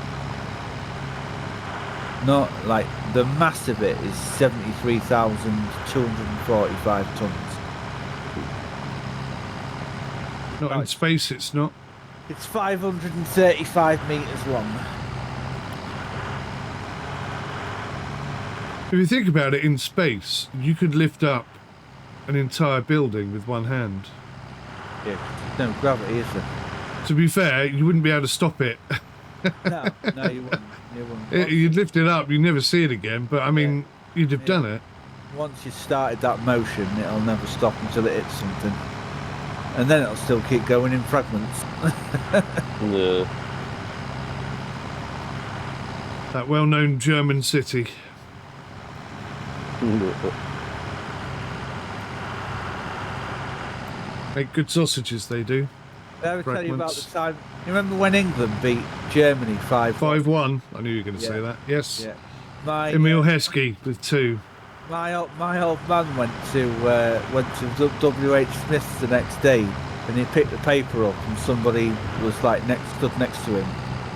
Not like the mass of it is 73,245 tons. Not in space, it's not. It's 535 meters long. If you think about it, in space, you could lift up an entire building with one hand. Yeah, no gravity, is there? To be fair, you wouldn't be able to stop it. No, you wouldn't. You'd lift it up, you'd never see it again, but I mean, you'd have done it. Once you started that motion, it'll never stop until it hits something. And then it'll still keep going in fragments. Yeah. That well-known German city. Make good sausages, they do. Did I ever tell you about the time? You remember when England beat Germany 5-1? 5-1. I knew you were going to say that. Yes. Yeah. Emil Heskey with 2. My old man went to WH Smith's the next day, and he picked the paper up, and somebody was like stood next to him,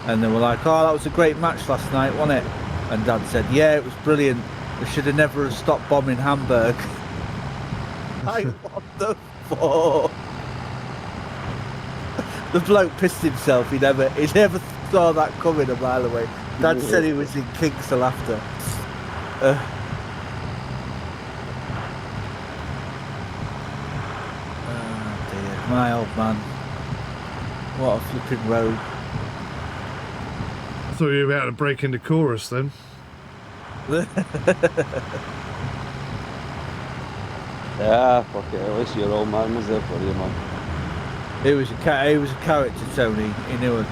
and they were like, "Oh, that was a great match last night, wasn't it?" And Dad said, "Yeah, it was brilliant. We should have never have stopped bombing Hamburg." Like, what the fuck? The bloke pissed himself. He never saw that coming a mile away. Dad said he was in kinks of laughter. Oh dear, my old man. What a flipping rogue. I thought you were about to break into chorus then. Yeah, fuck it. At least your old man was there for you, man. He was a character, Tony. He knew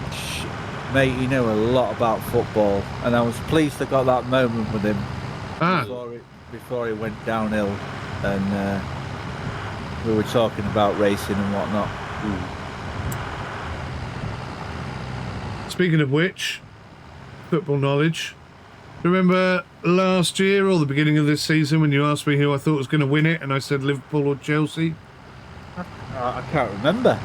he knew a lot about football, and I was pleased I got that moment with him before he went downhill, and we were talking about racing and whatnot. Speaking of which, football knowledge. Remember last year or the beginning of this season when you asked me who I thought was going to win it, and I said Liverpool or Chelsea? I can't remember.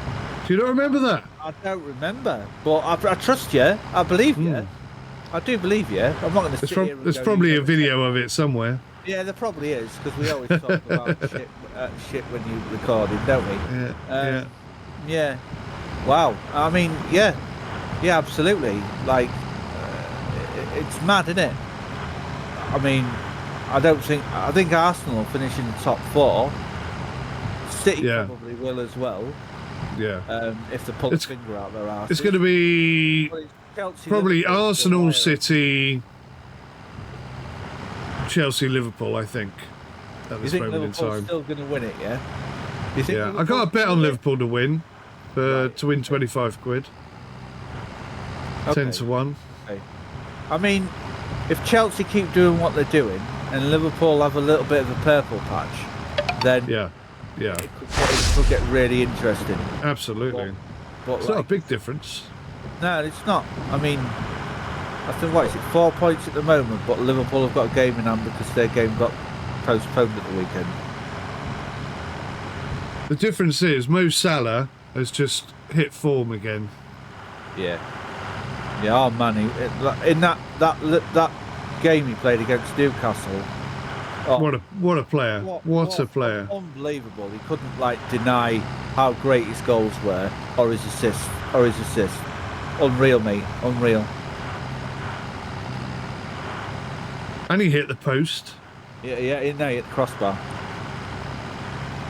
Do you not remember that? I don't remember, but I trust you. I believe you. I do believe you. I'm not going to sit here and There's go, probably a video of it somewhere. Yeah, there probably is, because we always talk about shit when you recorded, don't we? Yeah. Wow. I mean, yeah, absolutely. Like, it's mad, isn't it? I mean, I think Arsenal will finish in the top 4. City probably will as well. Yeah. If they pull the finger out their arse. It's going to be Chelsea, probably Liverpool, Arsenal, City, Chelsea, Liverpool, I think, at this moment in time. Still going to win it, yeah? You think I got a bet on Liverpool to win, to win 25 quid. 10 to 1. Okay. I mean, if Chelsea keep doing what they're doing and Liverpool have a little bit of a purple patch, then it could get really interesting. Absolutely. But it's not a big difference. No, it's not. I mean, I think, what is it, 4 points at the moment, but Liverpool have got a game in hand because their game got postponed at the weekend. The difference is Mo Salah has just hit form again. Yeah, oh man, in that game he played against Newcastle, Oh, what a player! What a player! Unbelievable. He couldn't like deny how great his goals were, or his assists. Unreal, mate. Unreal. And he hit the post. Yeah. No, he hit the crossbar.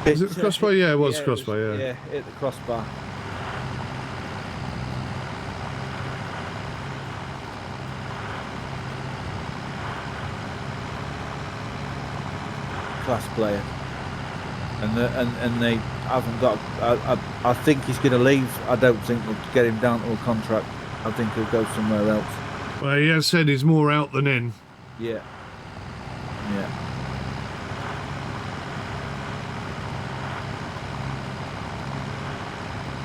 Is it the crossbar? Yeah, it was crossbar. Yeah, hit the crossbar. Class player, and they haven't got. I think he's going to leave. I don't think we'll get him down to a contract. I think he'll go somewhere else. Well, he has said he's more out than in. Yeah.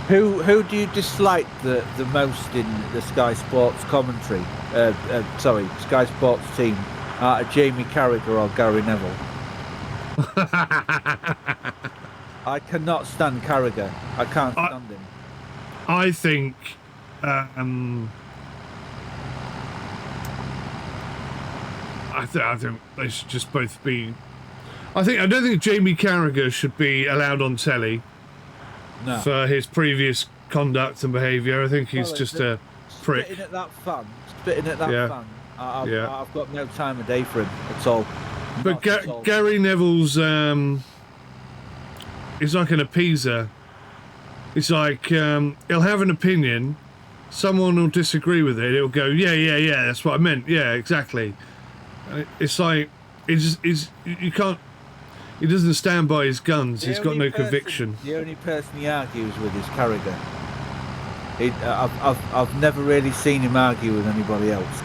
Who do you dislike the most in the Sky Sports commentary? Sorry, Sky Sports team. Jamie Carragher or Gary Neville? I cannot stand Carragher. I can't stand him. I think I think they should just both be. I don't think Jamie Carragher should be allowed on telly for his previous conduct and behaviour. I think he's just a prick. Spitting at that fan. I've got no time of day for him at all. But Gary Neville's is like an appeaser. It's like he'll have an opinion, someone will disagree with it, he'll go, yeah, that's what I meant, yeah, exactly. It's like he doesn't stand by his guns. He's got no conviction. The only person he argues with is Carragher. I've never really seen him argue with anybody else.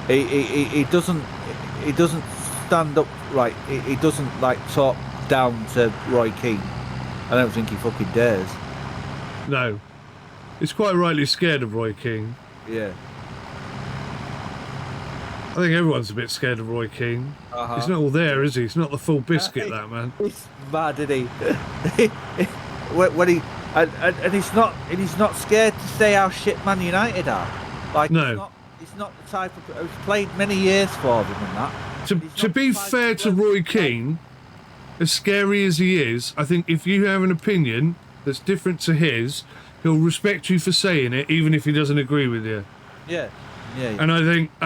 He doesn't stand up right. He doesn't like talk down to Roy Keane. I don't think he fucking dares. No, he's quite rightly scared of Roy Keane. Yeah. I think everyone's a bit scared of Roy Keane. He's not all there, is he? He's not the full biscuit, that man. He's mad, isn't he? when he and he's not scared to say how shit Man United are. Like, no, he's not the type of. He's played many years for them and that. To be fair to Roy Keane, as scary as he is, I think if you have an opinion that's different to his, he'll respect you for saying it, even if he doesn't agree with you. Yeah. And I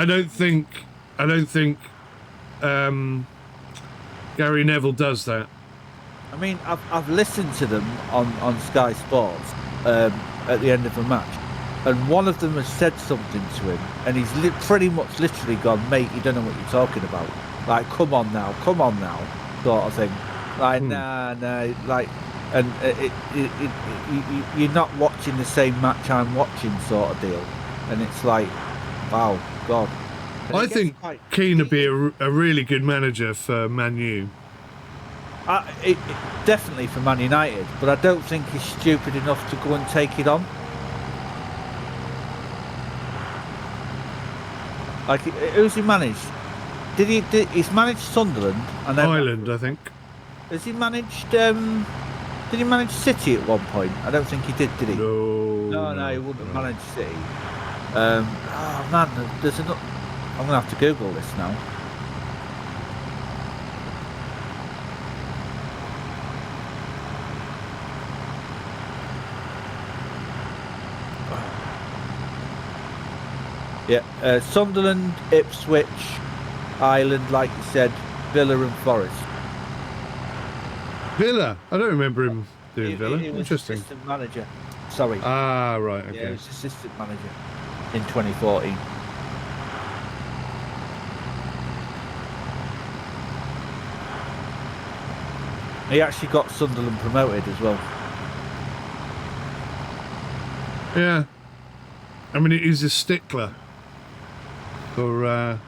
don't think Gary Neville does that. I mean, I've listened to them on Sky Sports at the end of a match, and one of them has said something to him, and he's pretty much literally gone, mate, you don't know what you're talking about. Like, come on now, sort of thing. Like, nah, like, and you're not watching the same match I'm watching, sort of deal. And it's like, wow, God. And I think Keane would be a really good manager for Man U. Definitely for Man United, but I don't think he's stupid enough to go and take it on. Like, who's he managed? He's managed Sunderland and then Ireland, I think. Has he managed? Did he manage City at one point? I don't think he did he? No, he wouldn't manage City. Oh man, there's another. I'm gonna have to Google this now. Yeah, Sunderland, Ipswich, Ireland, like you said, Villa and Forest. Villa? I don't remember him doing Villa. He was Interesting. Assistant manager. Sorry. Ah, right. Okay. Yeah, he was assistant manager in 2014. He actually got Sunderland promoted as well. Yeah. I mean, he's a stickler for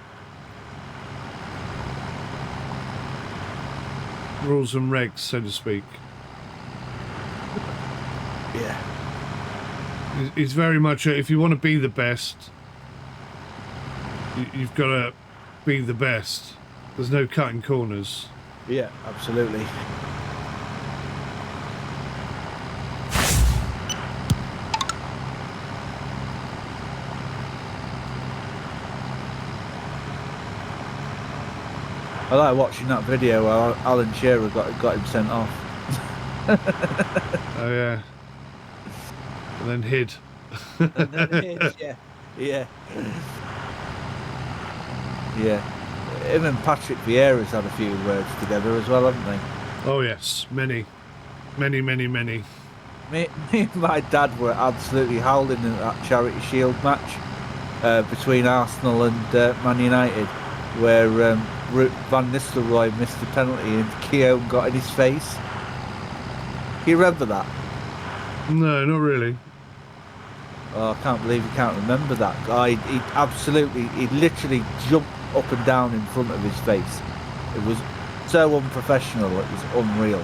rules and regs, so to speak. Yeah. He's very much if you want to be the best, you've got to be the best. There's no cutting corners. Yeah, absolutely. I like watching that video where Alan Shearer got him sent off. Oh yeah. And then hid. And then it is, yeah. Yeah. Him and Patrick Vieira's had a few words together as well, haven't they? Oh yes, many. Me and my dad were absolutely howling in that Charity Shield match between Arsenal and Man United, where Van Nistelrooy missed the penalty and Keown got in his face. Do you remember that? No, not really. Oh, I can't believe you can't remember that. He literally jumped up and down in front of his face. It was so unprofessional, it was unreal.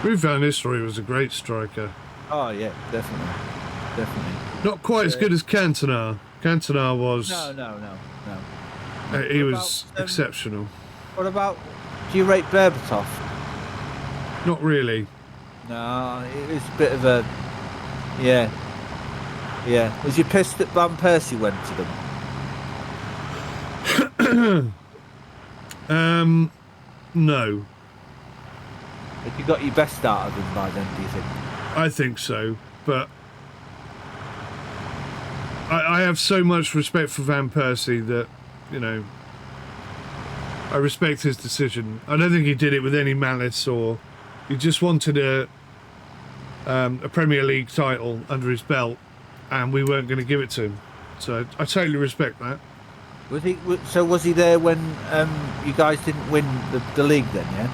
Ruud van Nistelrooy was a great striker. Oh yeah, definitely. Not quite as good as Cantona. Cantona was... No. he was exceptional. What about, do you rate Berbatov? Not really. No, it was a bit of a... Yeah. Was you pissed that Van Persie went to them? No. Have you got your best out of him by then, do you think? I think so, but I have so much respect for Van Persie that, you know, I respect his decision. I don't think he did it with any malice, or he just wanted a Premier League title under his belt, and we weren't going to give it to him. So I totally respect that. Was he there when you guys didn't win the league then, yeah?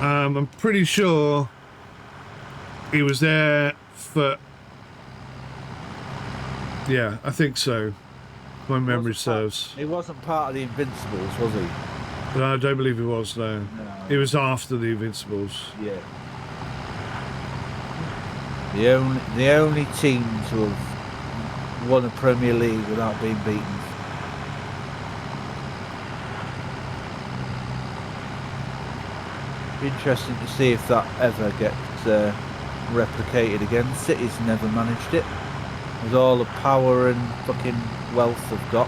I'm pretty sure he was there for... Yeah, I think so. My memory serves. He wasn't part of the Invincibles, was he? No, I don't believe he was, no. He was after the Invincibles. Yeah. The only team to have won a Premier League without being beaten. Interesting to see if that ever gets replicated again. City's never managed it with all the power and fucking wealth they've got.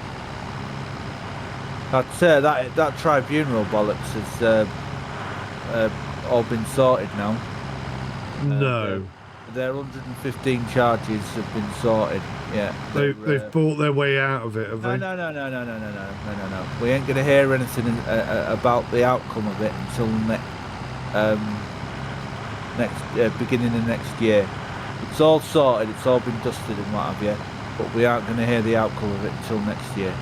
I'd say that tribunal bollocks has all been sorted now. No. Their 115 charges have been sorted. Yeah. They've bought their way out of it, have they? No. We ain't going to hear anything about the outcome of it until beginning of next year. It's all sorted, it's all been dusted and what have you, but we aren't going to hear the outcome of it until next year.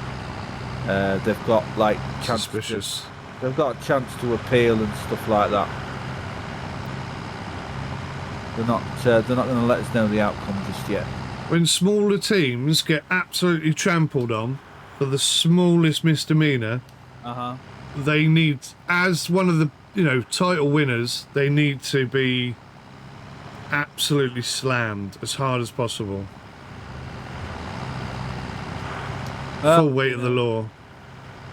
They've got like they've got a chance to appeal and stuff like that. They're not going to let us know the outcome just yet. When smaller teams get absolutely trampled on for the smallest misdemeanor, they need, as one of the title winners, they need to be absolutely slammed as hard as possible. Full weight of the law.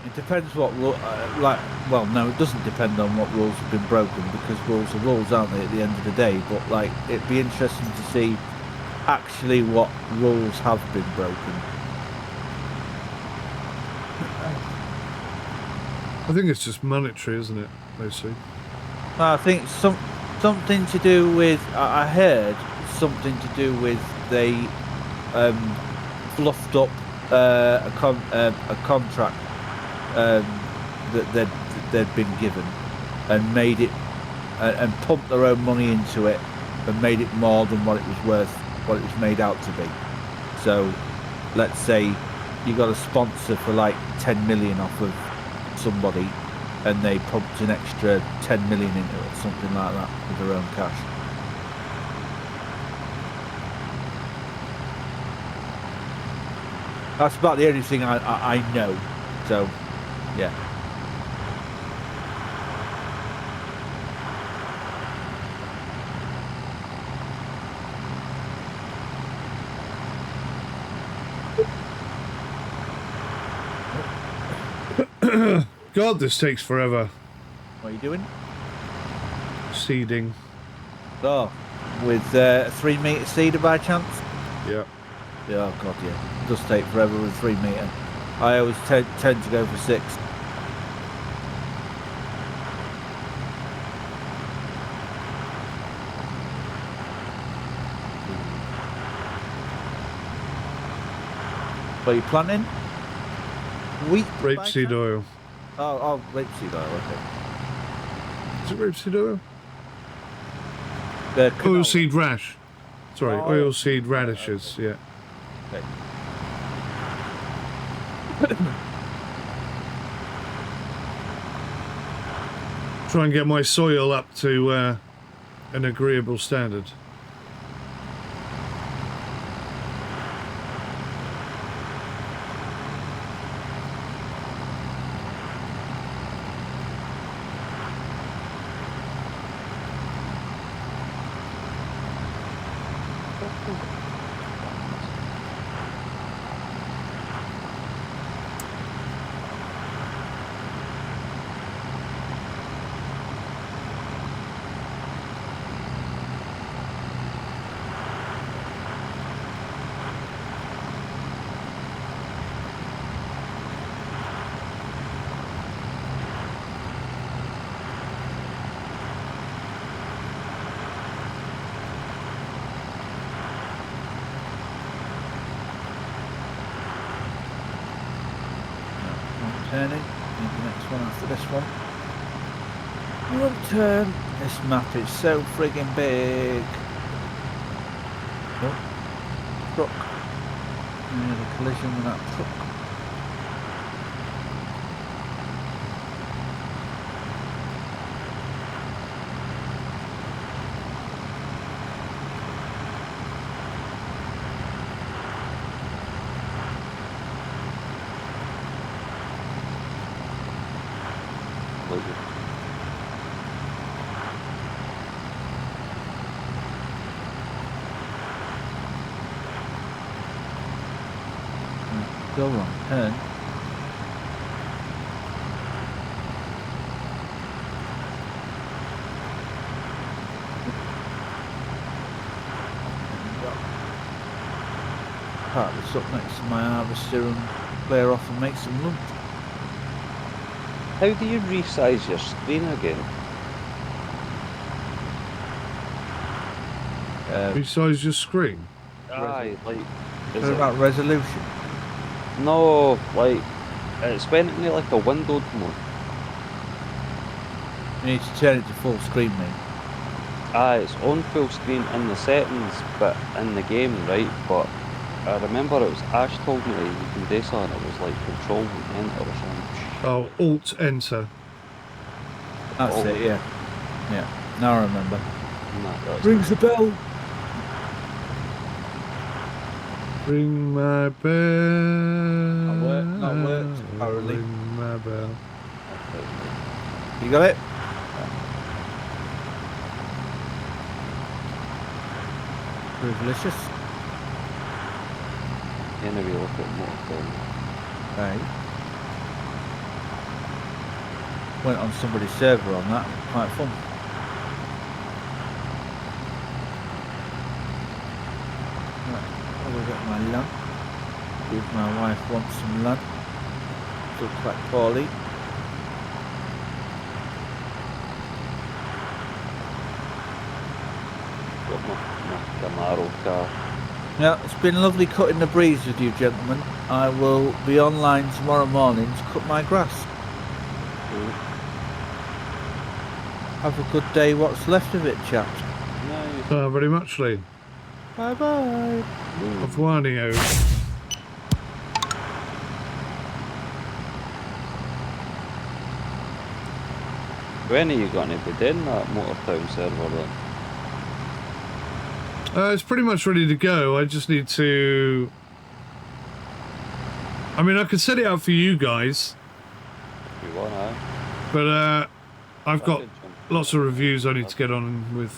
It depends what well, no, it doesn't depend on what rules have been broken, because rules are rules, aren't they, at the end of the day? But like, it'd be interesting to see actually what rules have been broken. I think it's just monetary, isn't it, mostly? I think something to do with, I heard something to do with they fluffed up a contract that they'd been given, and made it and pumped their own money into it and made it more than what it was worth, what it was made out to be. So let's say you got a sponsor for like 10 million off of somebody, and they pumped an extra 10 million into it, something like that, with their own cash. That's about the only thing I know. So, yeah. God, this takes forever. What are you doing? Seeding. Oh, with a 3 metre seeder by chance? Yeah. Yeah, oh god, yeah. It does take forever with 3 metre. I always tend to go for 6. What are you planting? Wheat? Rapeseed oil. Oh, rapeseed oil, okay. Is it rapeseed oil? The canola. Oilseed rash. Sorry, Oh. oilseed radishes, yeah. Okay. Try and get my soil up to an agreeable standard. Turning. Need the next one after this one. Wrong turn. This map is so friggin' big. Oh, truck. Yeah, the collision with that truck. Go wrong turn. Park this up next to my harvester and clear off and make some lunch. How do you resize your screen again? Resize your screen. Aye, like... is What it- about resolution? No, like... It's went into like a windowed mode. You need to turn it to full screen, mate. Aye, it's on full screen in the settings, but in the game, right? But I remember it was Ash told me you can do something, it was like Control Enter or something. Oh, Alt Enter. That's Oh. it, yeah. Yeah, now I remember. Nah, that's Rings the bell. Ring my bell. Not worked, apparently. Ring my bell. You got it? Delicious. Anyway, look at more. Right. Went on somebody's server on that. Quite fun. Right. I'll go get my lunch. If my wife wants some lunch. Still quite poorly. Got my Camaro car. Yeah, it's been lovely cutting the breeze with you, gentlemen. I will be online tomorrow morning to cut my grass. Have a good day, what's left of it, chaps. No, Very much, Lee. Bye bye. Au revoir, Neo. when are you going to be doing that Motortown server then? It's pretty much ready to go. I just need to... I mean, I could set it up for you guys, If you want to. but I've got lots of reviews I need to get on with.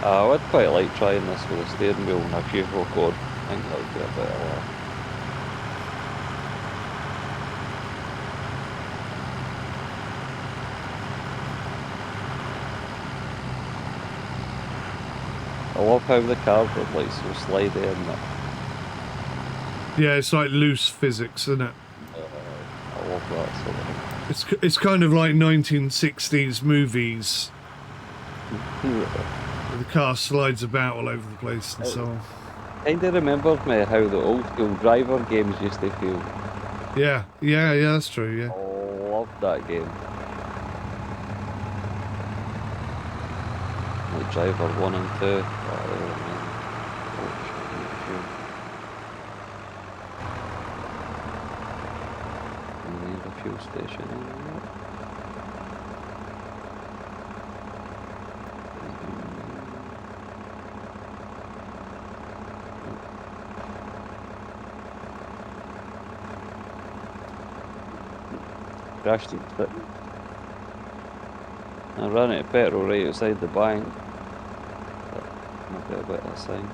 I would quite like trying this with a steering wheel and a few hook on. I think that would be a bit of laugh. I love how the cars are like so slidey and that. Yeah, it's like loose physics, isn't it? I love that sort of thing. It's kind of like 1960s movies. The car slides about all over the place and so on. Kinda remembers me how the old school driver games used to feel. Yeah, that's true, yeah. I love that game. Like Driver 1 and 2. Oh, they were amazing. Oh, shit, need a fuel station. Crashed it. I ran out of petrol right outside the bank. That might be a bit of a sign.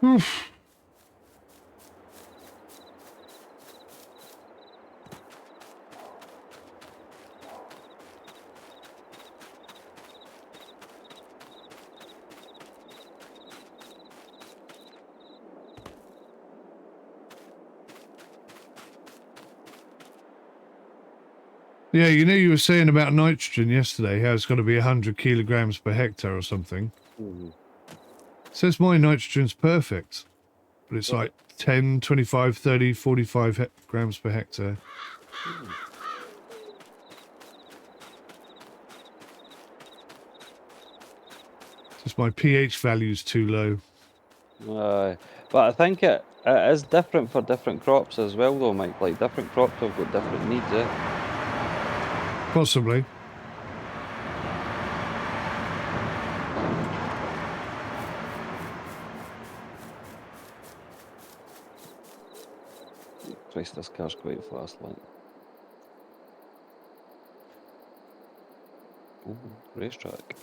Oof. Yeah, you know, you were saying about nitrogen yesterday, how it's got to be 100 kilograms per hectare or something. It says my nitrogen's perfect, but it's like 10, 25, 30, 45 grams per hectare. Just my pH value's too low. But I think it is different for different crops as well though, Mike. Like different crops have got different needs, Possibly. Christ, this car's quite fast, like. Ooh, racetrack.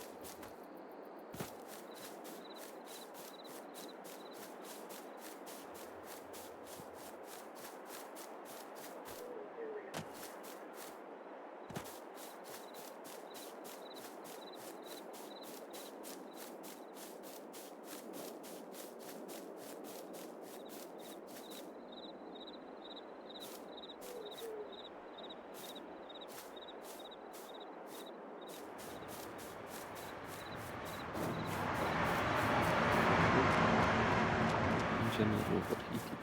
Engine is overheated.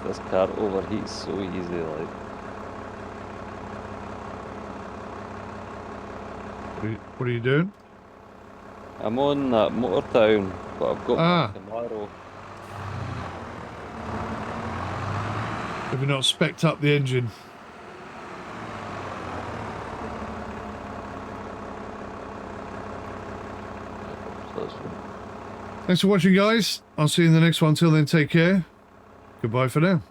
This car overheats so easy, like. What are you doing? I'm on that motor town, but I've got my Camaro. Have you not specced up the engine? That's fine. Thanks for watching, guys. I'll see you in the next one. Till then, take care. Goodbye for now.